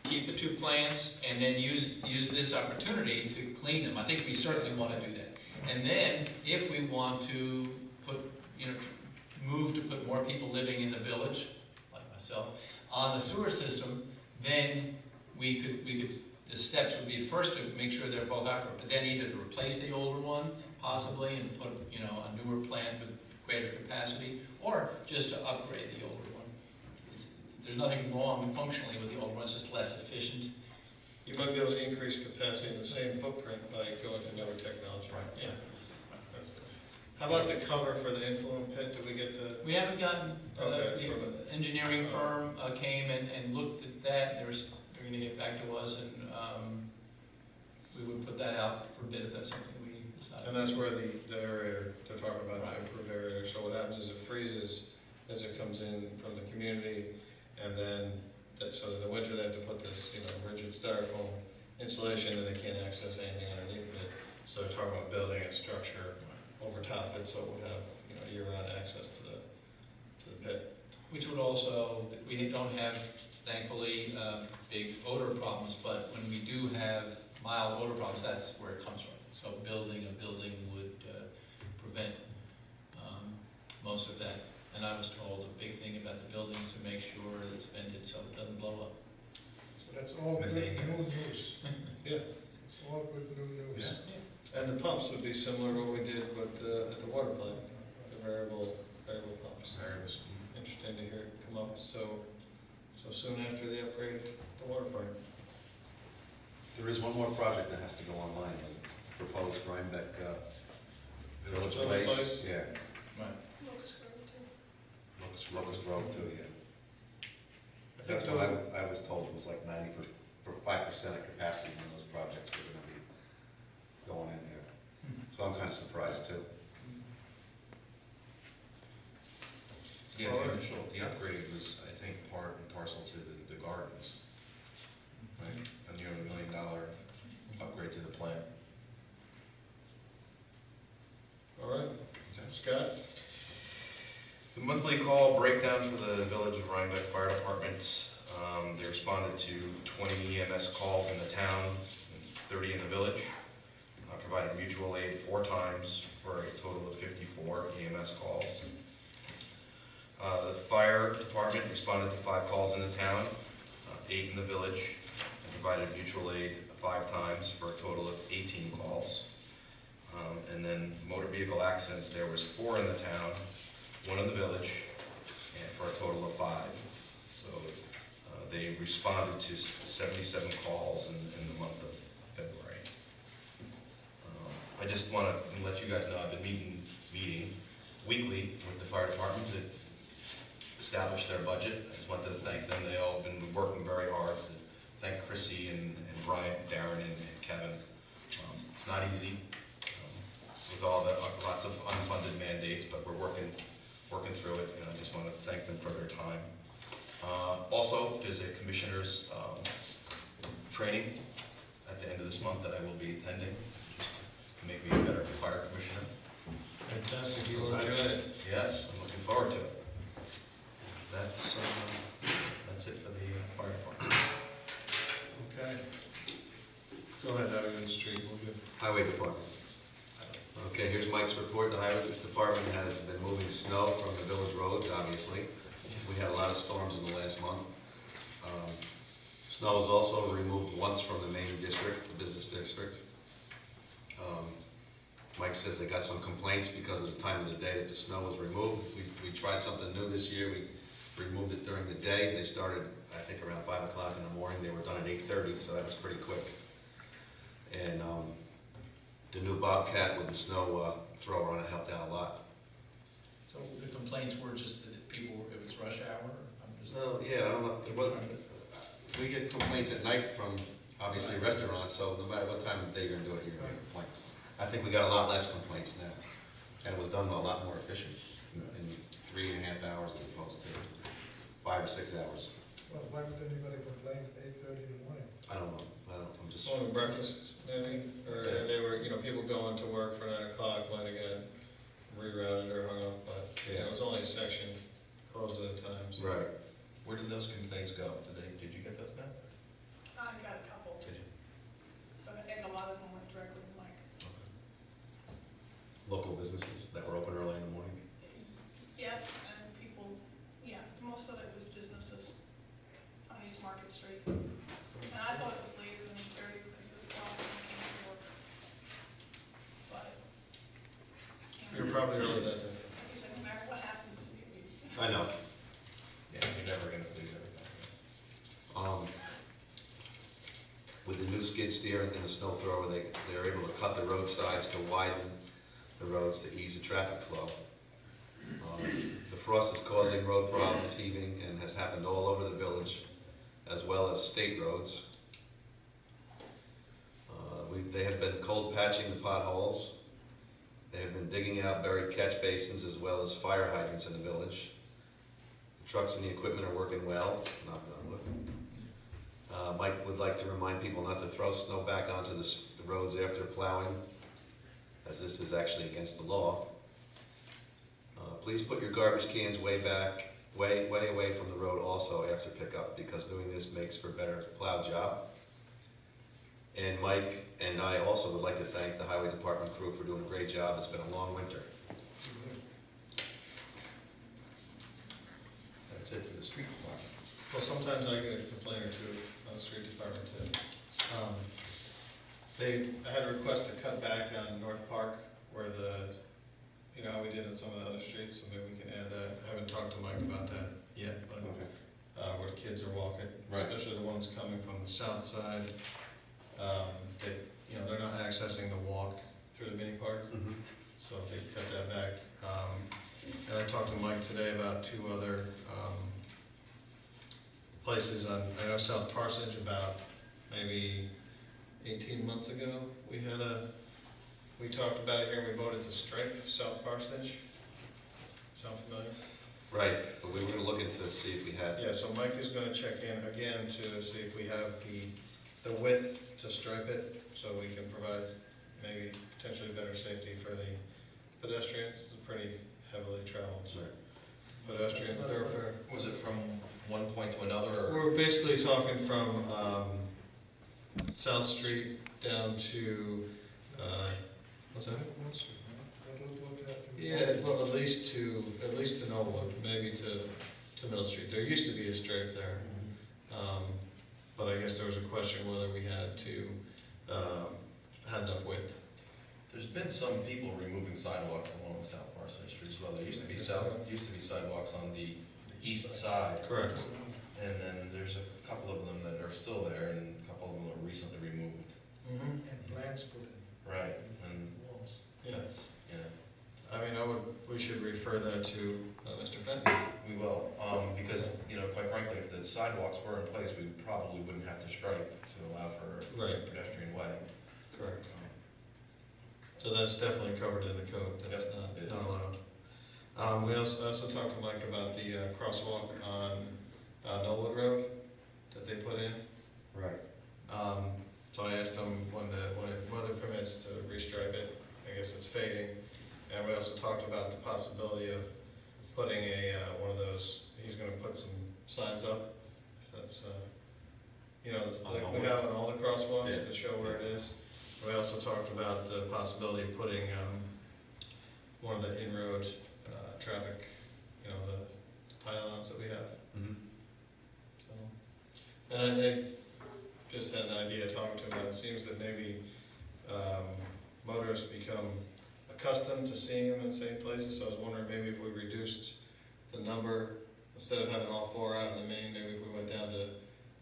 keep the two plants and then use this opportunity to clean them. I think we certainly want to do that. And then if we want to move to put more people living in the village, like myself, on the sewer system, then we could, the steps would be first to make sure they're both operable, but then either to replace the older one, possibly, and put, a newer plant with greater capacity, or just to upgrade the older one. There's nothing wrong functionally with the older one, it's just less efficient. You might be able to increase capacity in the same footprint by going to newer technology. Right. Yeah. How about the cover for the influent pit? Did we get the? We haven't gotten, Okay, the engineering firm came and looked at that. They're going to get back to us, and we would put that out for bid if that's something we decide. And that's where the aerator, they're talking about Right. the improved aerator. So what happens is it freezes as it comes in from the community, and then, so in the winter they have to put this, rigid styrofoam insulation, and they can't access anything underneath it. So they're talking about building a structure over top it, so it would have, year-round access to the pit. Which would also, we don't have, thankfully, big odor problems, but when we do have mild odor problems, that's where it comes from. So building a building would prevent most of that. And I was told a big thing about the building is to make sure that it's vented so it doesn't blow up. So that's all good news. Yeah. It's all good new news. Yeah. And the pumps would be similar to what we did with at the water plant, the variable pumps. Interesting to hear it come up so soon after they upgrade the water plant. There is one more project that has to go online, the proposed Rhinebeck Village Place. Yeah, Right. Locust Grove too, yeah. I think That's what I was told was like 5% of capacity when those projects were going to be going in there. So I'm kind of surprised too. Yeah, the upgrade was, I think, part and parcel to the gardens, right? A nearly $1 million upgrade to the plant. All right, Scott? The monthly call breakdown for the Village of Rhinebeck Fire Department. They responded to 20 EMS calls in the town, and 30 in the village. Provided mutual aid 4 times for a total of 54 EMS calls. The fire department responded to 5 calls in the town, 8 in the village, and provided mutual aid 5 times for a total of 18 calls. And then motor vehicle accidents, there was 4 in the town, 1 in the village, and for a total of 5. So they responded to 77 calls in the month of February. I just want to let you guys know I've been meeting weekly with the fire department to establish their budget. I just wanted to thank them. They all have been working very hard. To thank Chrissy and Brian, Darren, and Kevin. It's not easy with all the lots of unfunded mandates, but we're working through it, and I just want to thank them for their time. Also, there's a commissioner's training at the end of this month that I will be attending to make me a better fire commissioner. Fantastic, you will enjoy it. Yes, I'm looking forward to it. That's it for the fire department. Okay. Go ahead, Highway and Street, we'll give. Highway department. Okay, here's Mike's report. The highway department has been moving snow from the village roads, obviously. We had a lot of storms in the last month. Snow is also removed once from the main district, the business district. Mike says they got some complaints because of the time of the day that the snow was removed. We tried something new this year. We removed it during the day. They started, I think, around 5 o'clock in the morning. They were done at 8:30, so that was pretty quick. And the new Bobcat with the snow thrower on it helped out a lot. So the complaints were just that people, it was rush hour? No, yeah, I don't know. It wasn't. We get complaints at night from obviously restaurants, so no matter what time of the day you're gonna do it, you're gonna get complaints. I think we got a lot less complaints now, and it was done a lot more efficient in 3.5 hours as opposed to 5 or 6 hours. Well, why would anybody complain at 8:30 in the morning? I don't know. I'm just. Morning breakfast, maybe, or they were, people going to work for 9 o'clock might have got rerouted or hung up, but it was only a section closed at a time. So. Right. Where did those complaints go? Did you get those back? I got a couple, Did you? but and a lot of them went directly to Mike. Local businesses that were open early in the morning. Yes, and people, yeah, most of it was businesses on East Market Street. And I thought it was later than 8:30 because of the problem when I came to work. But, You're probably early that day. like you said, no matter what happens, I know. Yeah, you're never gonna please everybody. With the new skid steer and the snow thrower, they're able to cut the roadsides to widen the roads to ease the traffic flow. The frost is causing road problems, heaving, and has happened all over the village, as well as state roads. They have been cold patching the potholes. They have been digging out buried catch basins as well as fire hydrants in the village. The trucks and the equipment are working well, knock on wood. Mike would like to remind people not to throw snow back onto the roads after plowing, as this is actually against the law. Please put your garbage cans way away from the road also after pickup, because doing this makes for a better plow job. And Mike and I also would like to thank the highway department crew for doing a great job. It's been a long winter. That's it for the street department. Well, sometimes I get a complaint or two on the street department too. I had a request to cut back on North Park where how we did in some of the other streets, so maybe we can add that. I haven't talked to Mike about that yet, but where the kids are walking, especially the ones coming from the south side, they're not accessing the walk through the mini park, so if they cut that back. And I talked to Mike today about 2 other places on, I know South Parsonage, about maybe 18 months ago, we talked about it here, and we voted to strike South Parsonage. Sound familiar? Right, but we were going to look into see if we had. Yeah, so Mike is going to check in again to see if we have the width to stripe it, so we can provide maybe potentially better safety for the pedestrians. It's a pretty heavily traveled pedestrian thoroughfare. Was it from one point to another, or? We're basically talking from South Street down to, what's that? Yeah, well, at least to Knollwood, maybe to Mill Street. There used to be a stripe there, but I guess there was a question whether we had enough width. There's been some people removing sidewalks along South Parsonage Street as well. There used to be sidewalks on the east side. Correct. And then there's a couple of them that are still there, and a couple of them are recently removed. And plants put in. Right, and Walls. that's, I mean, we should refer that to Mr. Fenton. we will, because, quite frankly, if the sidewalks were in place, we probably wouldn't have to stripe to allow for a pedestrian way. Correct. So that's definitely covered in the code. That's not allowed. We also talked to Mike about the crosswalk on Knollwood Road that they put in. Right. So I asked him when the weather permits to restripe it. I guess it's fading. And we also talked about the possibility of putting one of those. He's going to put some signs up. If that's like we have on all the crosswalks to show where it is. We also talked about the possibility of putting one of the in-road traffic, you know, the pylons that we have. Mhm. So, and I just had an idea talking to him, that it seems that maybe motorists become accustomed to seeing them in the same places, so I was wondering maybe if we reduced the number, instead of having all 4 out in the main, maybe if we went down to,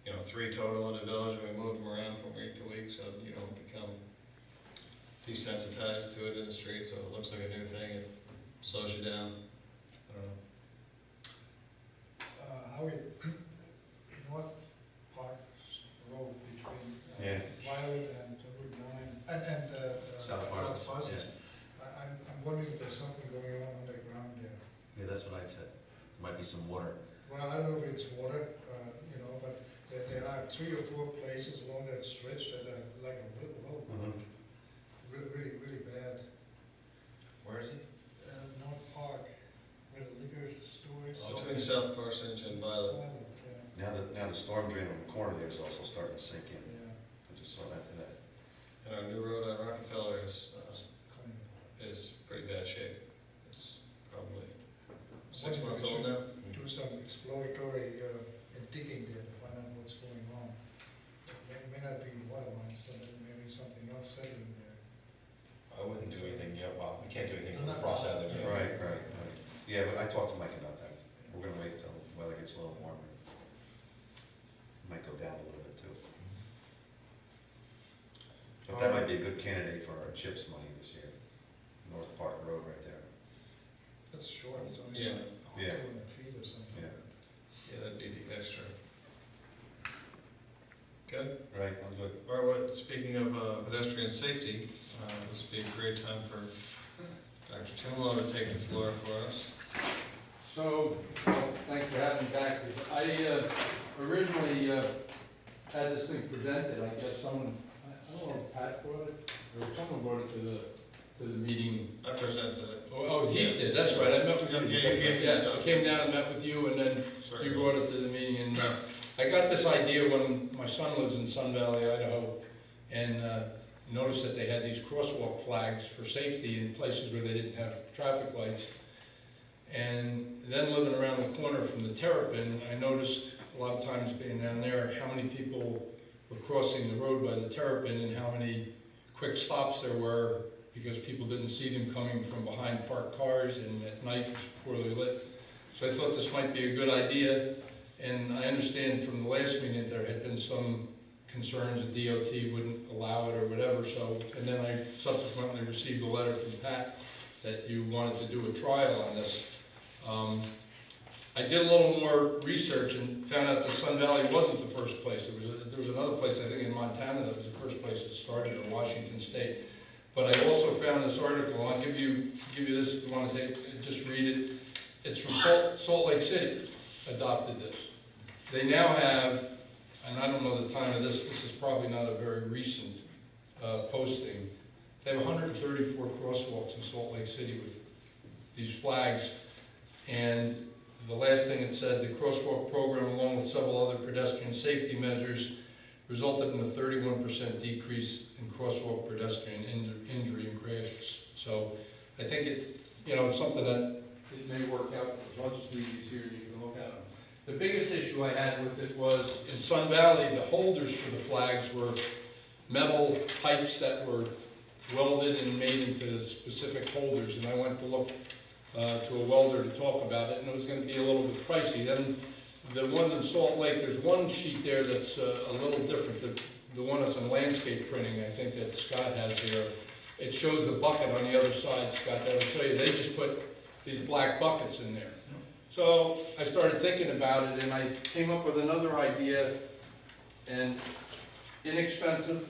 you know, 3 total in the village, and we moved them around from week to week, so you don't become desensitized to it in the street, so it looks like a new thing, it slows you down. I don't know. Howie, North Park Road between Yeah. Violet and Route 9, and South Parsons, Parsons. I'm wondering if there's something going on underground there. Yeah, that's what I said. Might be some water. Well, I don't know if it's water, you know, but there are 3 or 4 places along that stretch that are like a little road. Really, really bad. Where is he? North Park, where the liquor store is. Between South Parsonage and Violet. Yeah, Now the storm drain on the corner there is also starting to sink in. yeah, I just saw that today. And our new road on Rockefeller is kind of. pretty bad shape. It's probably 6 Wondering months if we old should now. Do some exploratory digging there to find out what's going on. It may not be water lines, so maybe something else settling there. I wouldn't do anything yet, well, we can't do anything till till the the frost frost out of there. Right. Yeah, but I talked to Mike about that. We're gonna wait till the weather gets a little warmer. Might go down a little bit too. But that might be a good candidate for our CHIPS money this year. North Park Road right there. It's short, it's only Yeah. about Yeah. 200 feet or something. Yeah. Yeah, that'd be the extra. Good. Right, I'm good. All right, well, speaking of pedestrian safety, this would be a great time for Dr. Tumalo to take the floor for us. So, thanks for having me back. I originally had this thing presented, I guess someone, I don't know if Pat brought it, or someone brought it to the meeting. I presented it. Oh, he did, that's right, I met with you. Yeah, you gave me Yes, stuff. I came down and met with you, and then Sorry. you brought it to the meeting, and I got this idea when my son lives in Sun Valley, Idaho, and noticed that they had these crosswalk flags for safety in places where they didn't have traffic lights. And then living around the corner from the Terrapin, I noticed a lot of times being down there, how many people were crossing the road by the Terrapin and how many quick stops there were because people didn't see them coming from behind parked cars and at night it was poorly lit. So I thought this might be a good idea. And I understand from the last meeting there had been some concerns that DOT wouldn't allow it or whatever. So, and then I subsequently received a letter from Pat that you wanted to do a trial on this. I did a little more research and found out that Sun Valley wasn't the first place. There was another place, I think in Montana, that was the first place it started, or Washington State. But I also found this article, I'll give you this if you want to take, just read it. It's from Salt Lake City, adopted this. They now have, and I don't know the time of this is probably not a very recent posting. They have 134 crosswalks in Salt Lake City with these flags. And the last thing it said, the crosswalk program, along with several other pedestrian safety measures, resulted in a 31% decrease in crosswalk pedestrian injury and crashes. So I think it's something that it may work out. I'll just leave these here and you can look at them. The biggest issue I had with it was in Sun Valley, the holders for the flags were metal pipes that were welded and made into specific holders. And I went to look to a welder to talk about it, and it was going to be a little bit pricey. Then the one in Salt Lake, there's one sheet there that's a little different. The one that's in landscape printing, I think that Scott has here. It shows the bucket on the other side, Scott, that'll show you. They just put these black buckets in there. So I started thinking about it, and I came up with another idea, and inexpensive,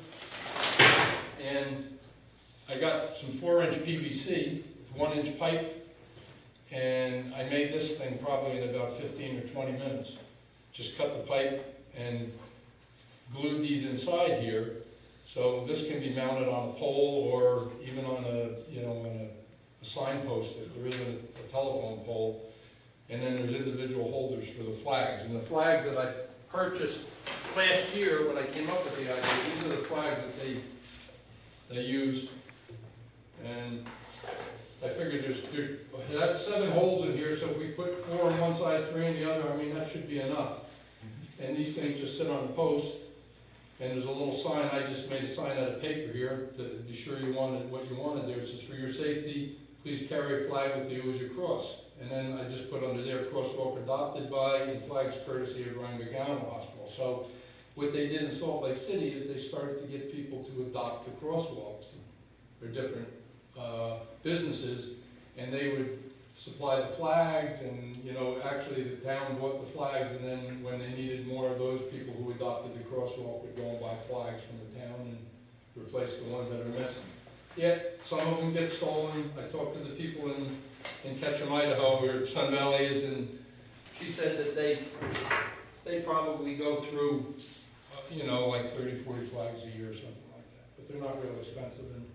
and I got some 4-inch PVC, 1-inch pipe, and I made this thing probably in about 15 or 20 minutes. Just cut the pipe and glued these inside here, so this can be mounted on a pole or even on a signpost if there isn't a telephone pole. And then there's individual holders for the flags. And the flags that I purchased last year when I came up with the idea, these are the flags that they used. And I figured that's 7 holes in here, so if we put 4 on one side, 3 on the other, I mean, that should be enough. And these things just sit on the post, and there's a little sign, I just made a sign out of paper here, to be sure you wanted what you wanted there. It says, for your safety, please carry a flag with you as you cross. And then I just put under there, crosswalk adopted by, and flags courtesy of Rhinebeck Animal Hospital. So what they did in Salt Lake City is they started to get people to adopt the crosswalks. They're different businesses, and they would supply the flags, and, you know, actually the town bought the flags, and then when they needed more of those people who adopted the crosswalk would go and buy flags from the town and replace the ones that are missing. Yet, some of them get stolen. I talked to the people in Ketchum, Idaho, where Sun Valley is, and she said that they probably go through, you know, like 30, 40 flags a year or something like that. But they're not real expensive, and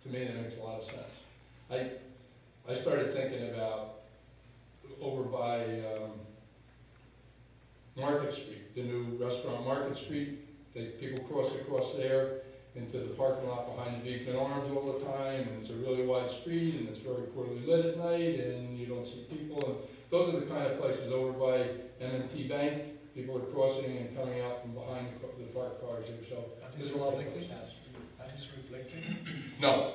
to me, that makes a lot of sense. I started thinking about over by Market Street, the new restaurant Market Street. People cross across there into the parking lot behind the Beacon Arms all the time, and it's a really wide street, and it's very poorly lit at night, and you don't see people. And those are the kind of places over by M&T Bank. People are crossing and coming out from behind the parked cars there. So there's a lot of places. Are these reflecting? No.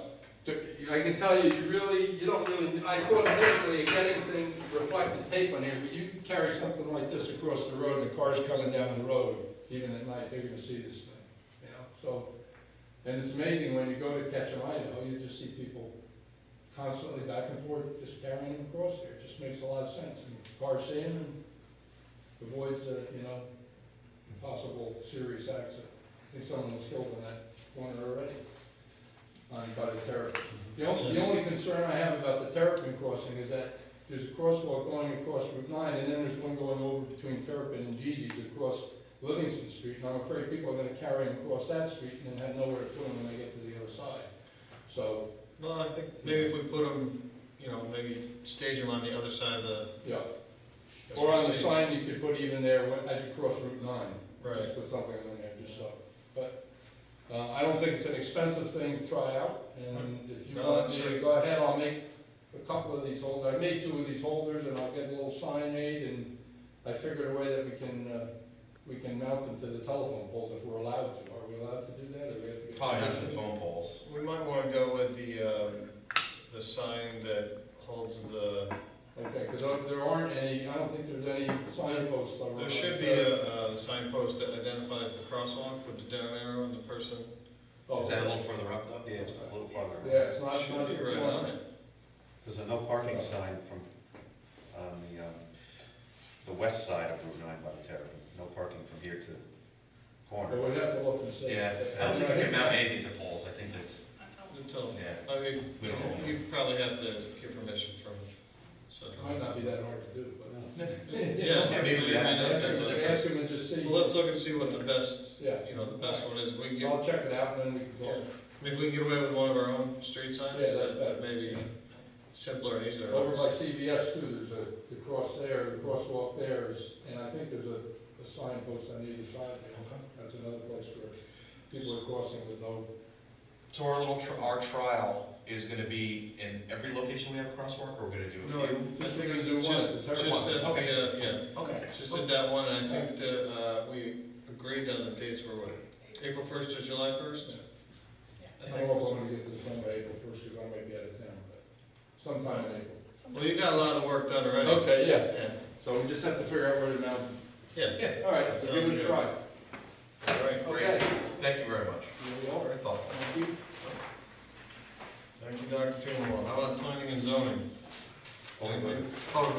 I can tell you, you don't really, I thought initially of getting things, reflective tape on here, but you can carry something like this across the road, and the car's coming down the road, even at night, they're gonna see this thing, you know? So, and it's amazing, when you go to Ketchum, Idaho, you just see people constantly back and forth, just carrying them across there. It just makes a lot of sense. And the car's seeing them, and avoids a, you know, possible serious accident. I think someone was killed in that corner already. By the Terrapin. The only concern I have about the Terrapin crossing is that there's a crosswalk going across Route 9, and then there's one going over between Terrapin and Gigi's across Livingston Street, and I'm afraid people are going to carry them across that street and then have nowhere to put them when they get to the other side. So, Well, I think maybe if we put them, you know, maybe stage them on the other side of the. yeah. Or on the sign you could put even there as you cross Route 9. Right. Just put something in there, just so. But I don't think it's an expensive thing to try out, and if you No, want that's me to right. go ahead, I'll make a couple of these holders. I made 2 of these holders, and I'll get a little sign made, and I figured a way that we can mount them to the telephone poles if we're allowed to. Are we allowed to do that, or we have to get? Probably not the phone poles. We might want to go with the sign that holds the. Okay, because there aren't any, I don't think there's any signposts. There should be a signpost that identifies the crosswalk with the down arrow and the person. Oh, Is that a little further up though? Yeah, it's a little farther up. yeah, it's not. Should be right on it. There's a no parking sign from, on the west side of Route 9 by the Terrapin. No parking from here to corner. But we'd have to look and see. Yeah, I don't think we can mount anything to poles, I think that's, Until, yeah. I mean, We don't know. you probably have to get permission from. It might not be that hard to do, but. Yeah, maybe we have some that's sense of the it. Ask him and just see. Well, let's look and see what the best, Yeah. you know, the best one is. If we can get, I'll check it out, and then we can yeah. go. I mean, if we can get away with one of our own street signs, Yeah, that may be simpler and easier. Over by CVS too, there's the cross there, the crosswalk there is, and I think there's a signpost on either side there. That's another place where people are crossing with no. So our trial is gonna be in every location we have a crosswalk, or we're gonna do a No, few? I Just think gonna do one just, at the just Terrapin. at Okay. the, yeah, Okay. just at that one, and I think that, we agreed on the dates were what, April 1st to July 1st? I don't know if I'm gonna get this done by April 1st, because I might be out of town, but sometime in April. Well, you got a lot of work done already. Okay, yeah. Yeah, So we just have to figure out where to mount them. yeah. All right, Sounds so give it a good. try. All right, great. Okay. Thank you very much. You're welcome. Very thoughtful. Thank you. Thank you, Dr. Tumalo. How about planning and zoning? Oh, we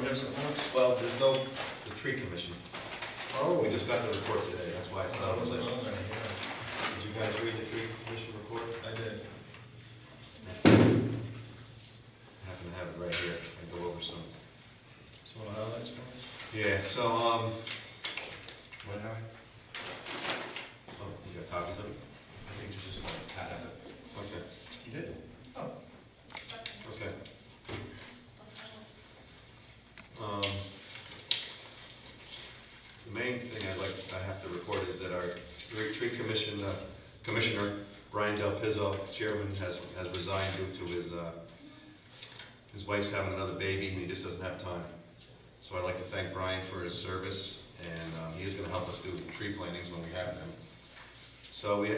have some notes? Well, there's no, the tree commission. Oh. We just got the report today, that's why it's not That on the wasn't list. on there, yeah. Did you guys read the tree commission report? I did. I happen to have it right here, I go over some. So what highlights for us? Yeah, so, what, Harry? Oh, you got copies of it? I think there's just one cat of it. Okay. You did? Okay. The main thing I have to report is that our tree commission, Commissioner Brian Del Pizzo, chairman, has resigned due to his His wife's having another baby and he just doesn't have time. So I'd like to thank Brian for his service, and he is going to help us do tree plantings when we have them. So we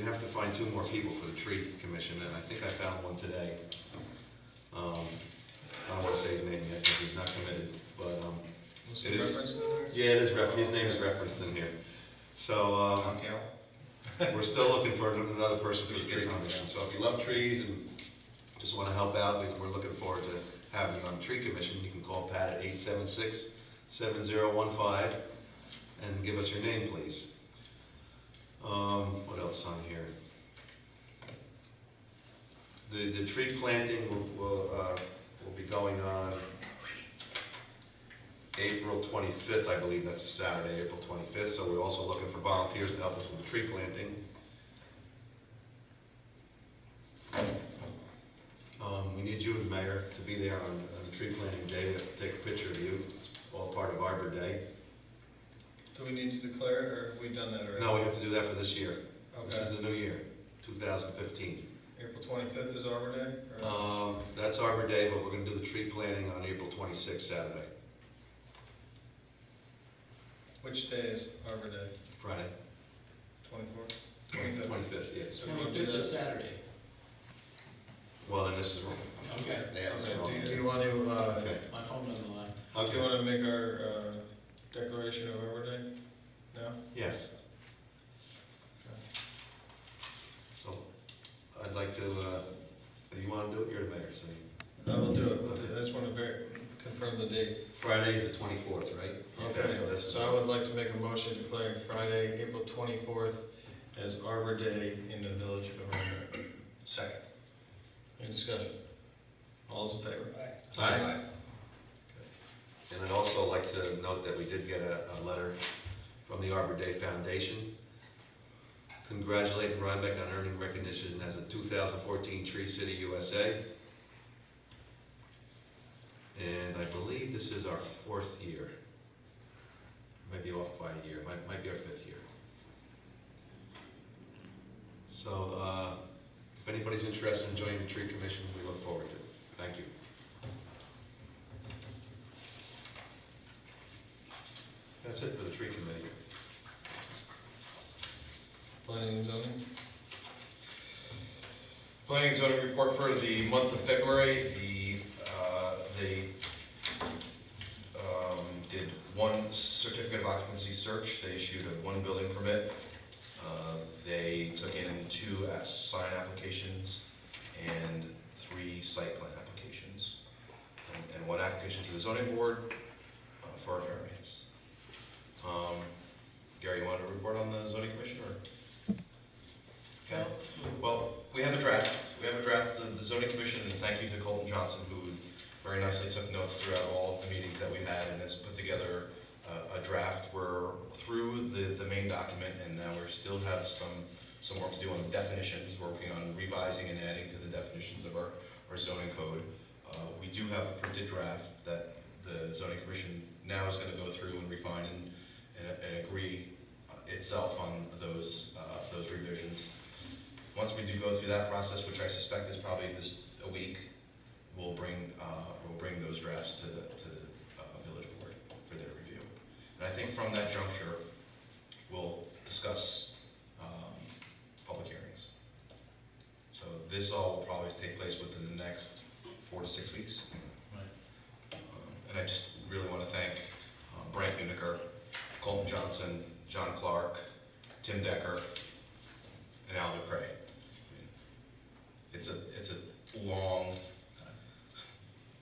have to find 2 more people for the tree commission, and I think I found one today. I don't want to say his name yet because he's not committed, but Was it he is. referenced in there? Yeah, it is. His name is referenced in here. So we're still looking for another person for the tree commission. So if you love trees and just want to help out, we're looking forward to having you on the tree commission. You can call Pat at 876-7015 and give us your name, please. What else on here? The tree planting will be going on April 25th, I believe that's a Saturday, April 25th. So we're also looking for volunteers to help us with the tree planting. We need you, the mayor, to be there on the tree planting day. We have to take a picture of you. It's all part of Arbor Day. Do we need to declare it, or have we done that already? No, we have to do that for this year. This Okay. is the new year, 2015. April 25th is Arbor Day? Or- That's Arbor Day, but we're going to do the tree planting on April 26th, Saturday, Which day is Arbor Day? Friday, 24th? 25th, yes. So we want to do that? Saturday. Well, then this is wrong. Okay. Yeah, that's Okay, wrong. do you want to, Okay. My phone doesn't lie. do you Okay. want to make our declaration of Arbor Day now? Yes. So, I'd like to, you want to do it? You're the mayor, so. I will do it, but I just want to confirm the date. Friday is the 24th, right? Okay, this is. so I would like to make a motion declaring Friday, April 24th as Arbor Day in the village of Rhinebeck. Second. Any discussion? All those in favor? Aye. And I'd also like to note that we did get a letter from the Arbor Day Foundation congratulating Rhinebeck on earning recognition as a 2014 Tree City USA. And I believe this is our 4th year. Might be off by a year, might be our 5th year. So if anybody's interested in joining the tree commission, we look forward to it. Thank you. That's it for the tree committee. Planning and zoning? Planning and zoning report for the month of February. They did 1 certificate of occupancy search. They issued a 1 building permit. They took in 2 sign applications and 3 site plan applications, and 1 application to the zoning board for a variance. Gary, you want to report on the zoning commission, or? Okay. Well, we have a draft. We have a draft of the zoning commission, and thank you to Colton Johnson, who very nicely took notes throughout all of the meetings that we had and has put together a draft. We're through the main document, and now we still have some work to do on the definitions, working on revising and adding to the definitions of our zoning code. We do have a printed draft that the zoning commission now is going to go through and refine and agree itself on those revisions. Once we do go through that process, which I suspect is probably just a week, we'll bring those drafts to the village board for their review. And I think from that juncture, we'll discuss public hearings. So this all will probably take place within the next 4 to 6 weeks. Right. And I just really want to thank Brent Uniker, Colton Johnson, John Clark, Tim Decker, and Al DeCray. It's a long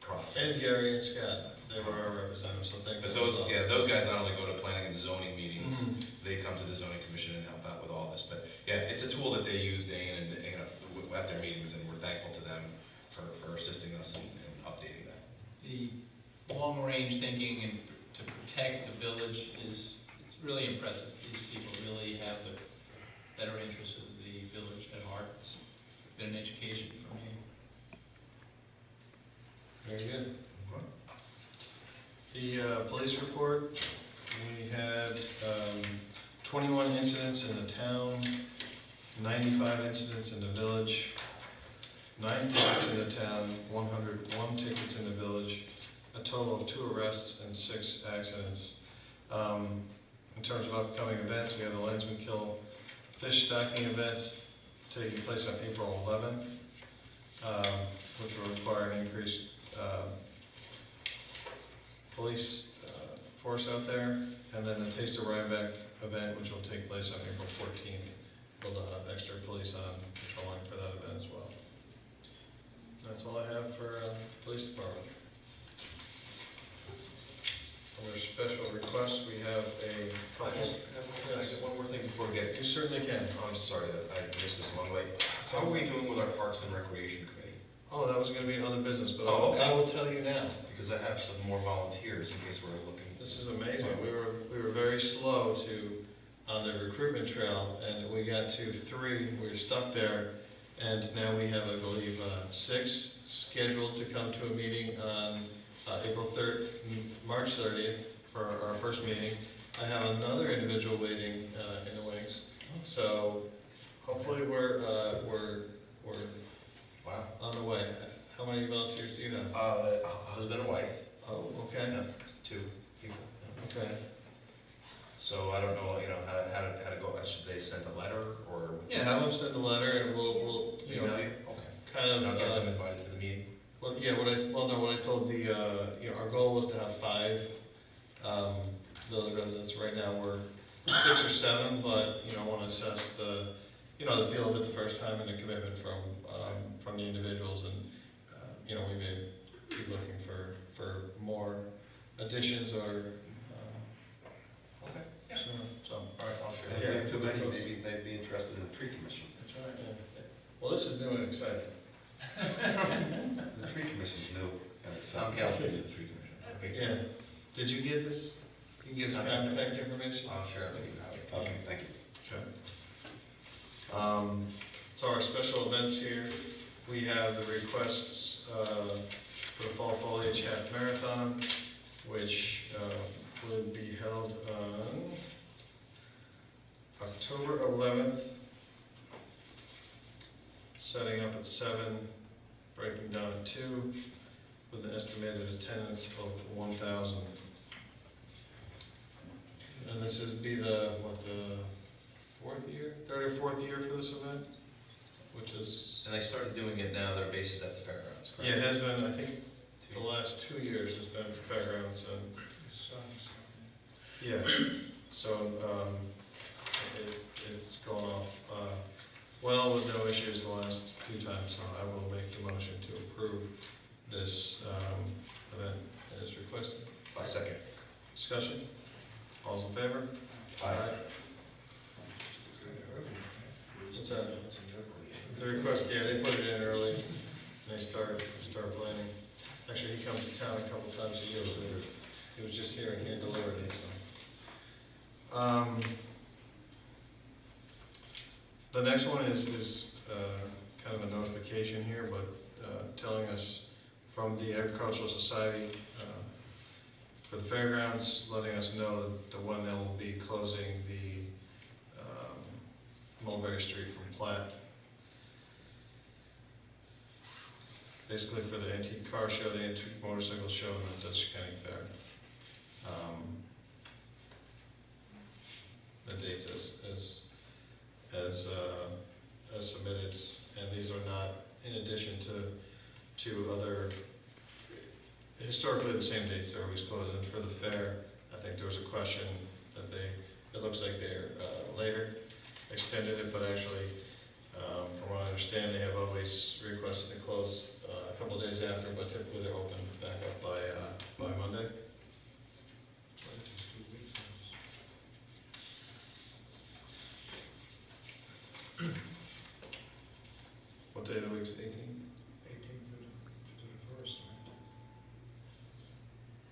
process. And Gary and Scott, they were our representatives, so thank But them as those, well. yeah, those guys not only go to planning and zoning meetings, Mhm. they come to the zoning commission and help out with all this. But yeah, it's a tool that they use day in and at their meetings, and we're thankful to them for assisting us and updating that. The long-range thinking and to protect the village it's really impressive. These people really have the better interests of the village at heart. It's been an education for me. Very good. The police report, we had 21 incidents in the town, 95 incidents in the village. 9 tickets in the town, 101 tickets in the village, a total of 2 arrests and 6 accidents. In terms of upcoming events, we have the Landsman Kill fish stocking event taking place on April 11th, which will require an increased police force out there. And then the Taste of Rhinebeck event, which will take place on April 14th. We'll have extra police on patrolling for that event as well. That's all I have for police department. Under special requests, we have a couple. Can I get one more thing before we get? You certainly can. I'm sorry that I missed this long way. How are we doing with our Parks and Recreation Committee? Oh, that was going to be another business, but Oh, okay. I will tell you now. Because I have some more volunteers in case we're looking. This is amazing. We were very slow on the recruitment trail, and we got to 3. We were stuck there, and now we have, I believe, 6 scheduled to come to a meeting on March 30th for our first meeting. I have another individual waiting in the wings, so hopefully we're Wow. on the way. How many volunteers do you have? A husband and wife. Oh, okay. Yeah, 2 people. Okay. So I don't know, how to go. Should they send a letter or? Yeah, have them send a letter, and we'll Email you? Okay. kind of. And I'll get them invited to the meeting. Well, yeah, what I told our goal was to have 5 village residents. Right now, we're 6 or 7, but, I want to assess the feel of it the first time and the commitment from the individuals, and, we may be looking for more additions or, Okay. so, all right, I'll share. If you have too many, maybe they'd be interested in the tree commission. That's right, yeah. Well, this is new and exciting. The tree commission's new, and it's, I'm counting the tree commission. Okay. Yeah. Did you get this? You can get some contact information? I'll share it with you. okay, thank you. Sure. So our special events here, we have the requests for the Fall Foliage Half Marathon, which will be held on October 11th, setting up at 7, breaking down at 2, with an estimated attendance of 1,000. And this would be the 3rd or 4th year for this event, which is, And they started doing it now, their base is at the fairgrounds, correct? yeah, it has been, I think, the last 2 years has been fairgrounds, and, yeah, so, it's gone off, well, with no issues the last few times, so I will make the motion to approve this, event as requested. By second. Discussion? All's in favor? Aye. What's that? The request, yeah, they put it in early, and they start planning. Actually, he comes to town a couple times a year, so he was just here and he delivered it, so. The next one is kind of a notification here, but telling us from the Agricultural Society for the fairgrounds, letting us know that when they'll be closing the Mulberry Street from Platt. Basically for the antique car show, the antique motorcycle show, and the Dutchess County Fair. The dates as submitted, and these are not in addition to other, historically the same dates, they're always closed. And for the fair, I think there was a question that it looks like they're later extended it, but actually, from what I understand, they have always requested to close a couple days after, but typically they're open back up by Monday. What day of the week is 18? 18th to the 1st,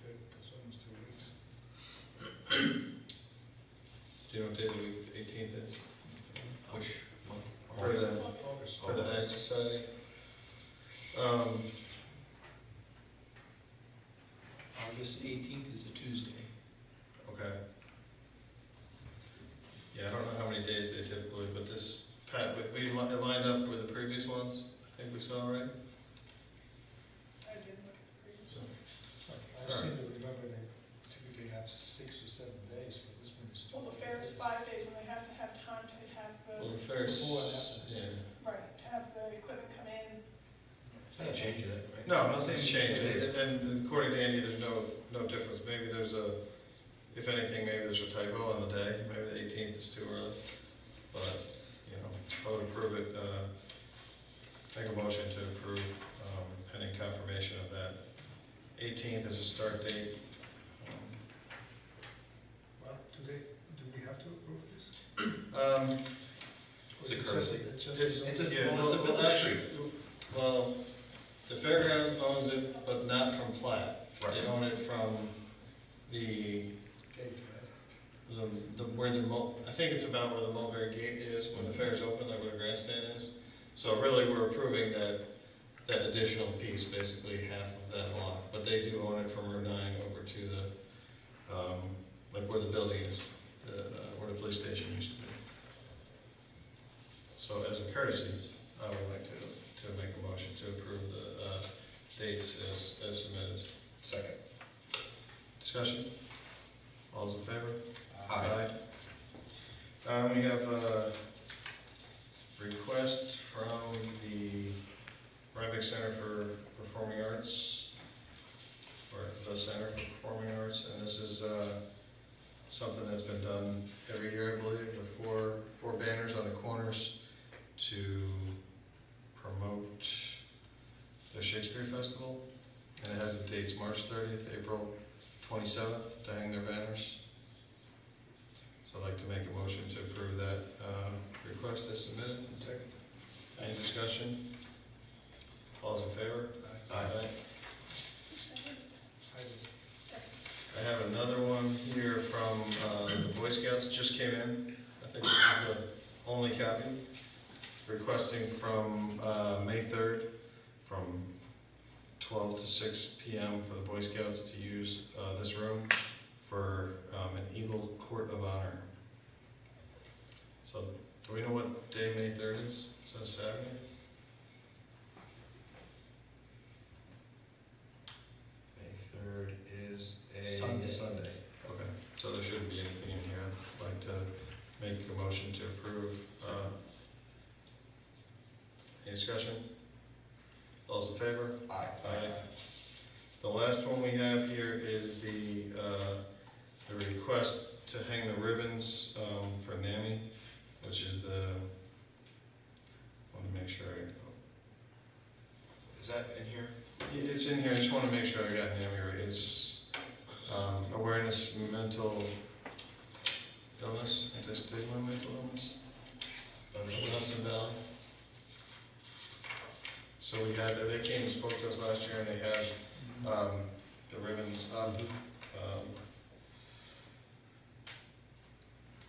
right? That's almost 2 weeks. Do you know what day of the week the 18th is? Which For the, August. for the Ag Society? August 18th is a Tuesday. Okay. Yeah, I don't know how many days they typically, but this, Pat, we lined up with the previous ones. I think we we saw already? I didn't look at the previous. So, I seem to remember they typically have 6 or 7 days, but this one is 2 Well, the fair is 5 days, and they have to have time to have well, the, the fair's, Before and after. yeah. right, to have the equipment come in. It's not changing it, right? No, nothing's changed, and according to Andy, there's no difference, maybe there's a, if anything, maybe there's a typo on the day, maybe the 18th is too early, but, you know, I would approve it, make a motion to approve, pending confirmation of that. 18th is a start date. Well, do we have to approve this? It's a Or it's courtesy. It's just. It's a, Yeah, well, it's a well, village actually, street. well, the fairgrounds owns it, but not from Platt. Right. They own it from the, Gate, right? where the, I think it's about where the Mulberry Gate is, when the fair's open, like where the grandstand is. So really, we're approving that additional piece, basically half of that lot. But they do own it from Route 9 over to the, like where the building is, where the police station used to be. So as a courtesy, I would like to make a motion to approve the dates as submitted. Second. Discussion? All those in favor? Aye. We have a request from the Rhinebeck Center for Performing Arts, or the Center for Performing Arts, and this is something that's been done every year, I believe, the four banners on the corners to promote the Shakespeare Festival, and it has the dates March 30th, April 27th to hang their banners. So I'd like to make a motion to approve that request as submitted. Second. Any discussion? All those in favor? Aye. I did. I have another one here from the Boy Scouts, just came in. I think this is the only copy. Requesting from May 3rd, from 12 to 6 p.m. for the Boy Scouts to use this room for an Eagle Court of Honor. So, do we know what day May 3rd is? Is that a Saturday? May 3rd is a Sunday. Okay, so there shouldn't be anything in here. I'd like to make a motion to approve. Any discussion? All those in favor? Aye. Aye. The last one we have here is the request to hang the ribbons for NAMI, which is the, I want to make sure Is that in here? it's in here, I just want to make sure I got NAMI right. It's awareness mental illness, anti-stigma mental illness, Hudson Valley. So we had, they came and spoke to us last year, and they had the ribbons up.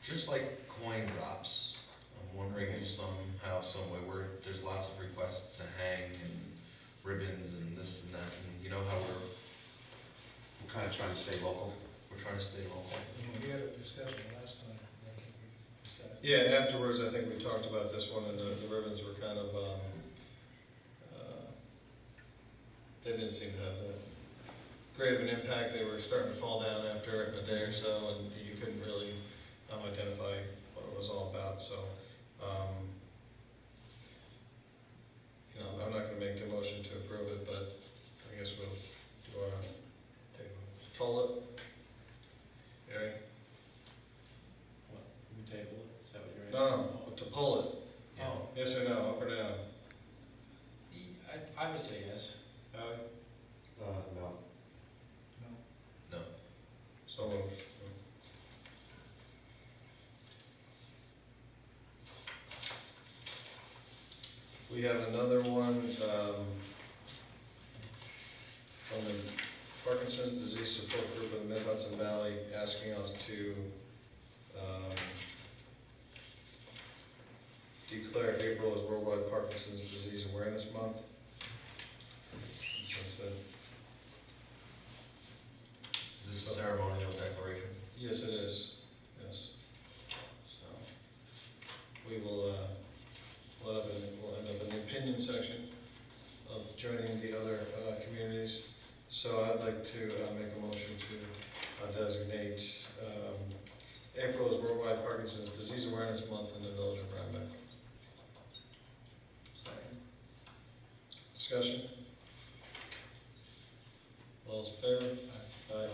Just like coin drops, I'm wondering if somehow, some way, where there's lots of requests to hang and ribbons and this and that, and you know how we're kind of trying to stay local? We're trying to stay local. We had a discussion last time. I think we decided. Yeah, afterwards, I think we talked about this one, and the ribbons were kind of, they didn't seem to have that great of an impact. They were starting to fall down after a day or so, and you couldn't really identify what it was all about. So, you know, I'm not going to make the motion to approve it, but I guess we'll do our poll it. Gary? We table it, is that what you're No, to poll it. Oh. Yes or no, up or down? I would say yes. Howie? No. No. So moved. We have another one from the Parkinson's Disease Support Group of the Mid-Hudson Valley asking us to declare April as Worldwide Parkinson's Disease Awareness Month. Since then, Is this a ceremonial declaration? yes, it is, yes. So, we will, we'll end up in the opinion section. joining the other communities. So I'd like to make a motion to designate April as Worldwide Parkinson's Disease Awareness Month in the Village of Rhinebeck. Second. Discussion? All's in favor? Aye.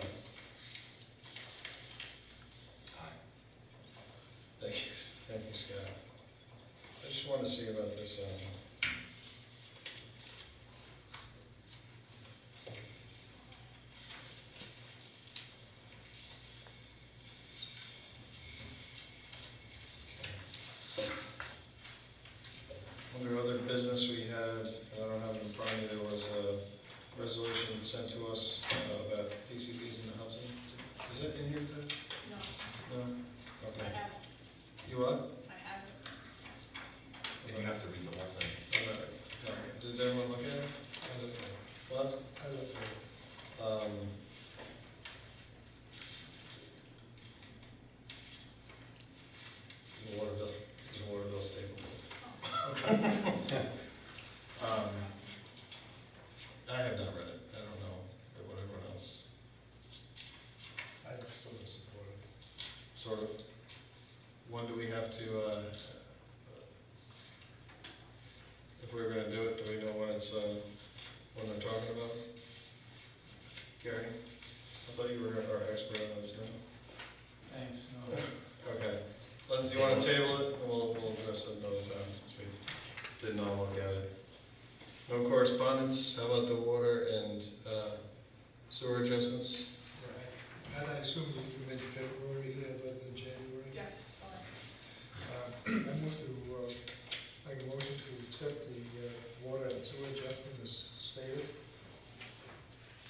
Thank you, Scott. I just wanted to see about this, under other business we had, I don't have it in front of me, there was a resolution sent to us about PCBs in the Hudson. Is that in here, Chris? No, No? I Okay. have, You what? I have. And you have to read the whole thing. Alright. Did everyone look at it? What? I look for it. The water bill, the water bill statement. I have not read it, I don't know what everyone else, I sort of support it. sort of. When do we have to, if we're gonna do it, do we know when it's, when they're talking about? Gary? I thought you were our expert on this now. Thanks. No. Okay, do you wanna table it, and we'll address it another time, since we didn't all look at it. No correspondence, how about the water and sewer adjustments? Right. And I assume it's in mid-February here, but in January? Yes, sorry. I move to make a motion to accept the water and sewer adjustment as stated.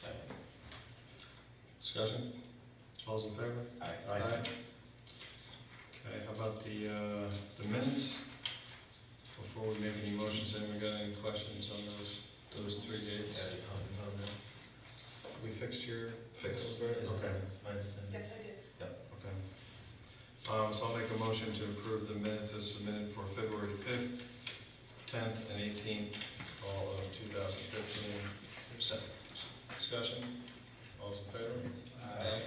Second. Discussion? All's in favor? Aye. Okay, how about the minutes? Before we make any motions, anyone got any questions on those 3 dates? We fixed your? Fixed. Okay. Yes, I did. Okay. So I'll make a motion to approve the minutes as submitted for February 5th, 10th, and 18th, all of 2015. Discussion? All's in favor? Aye.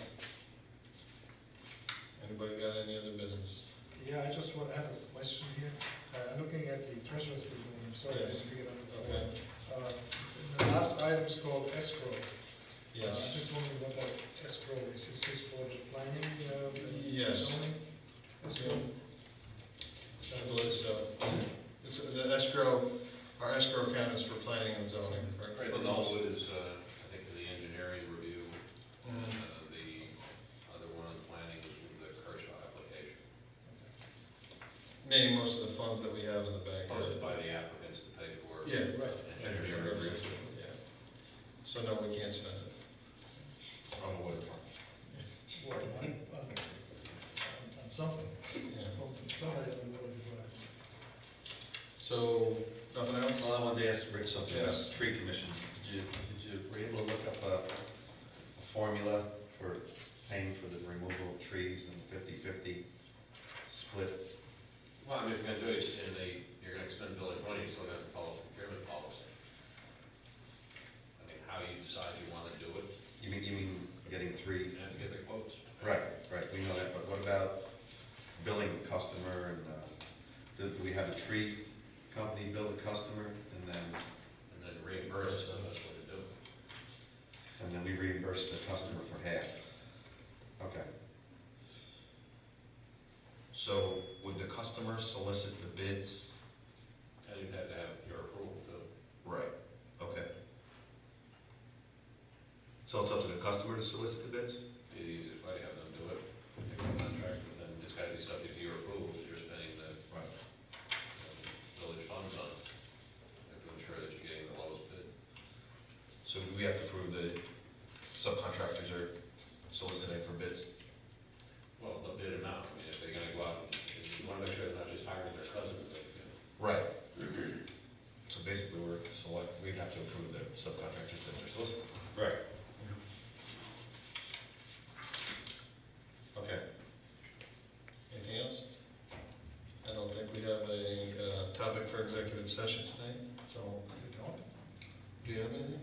Anybody got any other business? Yeah, I just want to have a question here. Looking at the treasurer's report, I'm sorry, I Yes. didn't pick it up Okay. before. The last item is called escrow. Yes. I'm just wondering what that escrow is. Is this for the planning, and Yes. zoning? Escrow? I believe so. It's the escrow, our escrow account is for planning and zoning. Right, the Knollwood is, I think, the engineering review, and Mhm. the other one on planning is the Kershaw application, Meaning most of the funds that we have in the bank. are- posted by the applicants to pay for. Yeah, right. Engineering review. Yeah. So no, we can't spend it. On the water plant. What, on something? Yeah. Somebody on the road device. So, nothing else? Well, I wanted to ask Rich something about Yes. the tree commission. Were you able to look up a formula for paying for the removal of trees and 50-50 split? Well, I mean, if you're gonna do it, and you're gonna expend village money, you're still gonna follow procurement policy. I mean, how you decide you wanna do it, You mean getting three? you have to get the quotes. Right, we know that, but what about billing the customer and, do we have a tree company bill the customer and And then reimburse them, that's what to do. we reimburse the customer for half? Okay. So would the customer solicit the bids? And you'd have to have your approval too. Right. Okay. So it's up to the customer to solicit the bids? Be the easiest way to have them do it, make a contract, but then it's gotta be subject to your approval, because you're spending the village funds on it. You have to ensure that you're getting the lowest bid. So do we have to prove the subcontractors are soliciting for bids? Well, the bid amount, I mean, if they're gonna go out, you wanna make sure they're not just hiring their cousin, but, you know. Right. So basically, we'd have to approve the subcontractors that they're soliciting. Right. Okay. Anything else? I don't think we have a topic for executive session tonight, so You don't? Do you have anything?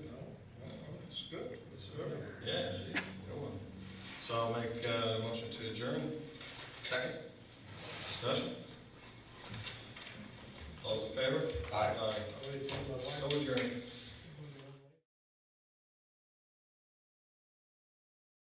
It's good, it's good. Yeah, good one. So I'll make a motion to adjourn. Second? Discussion? All those in favor? Aye. So adjourned.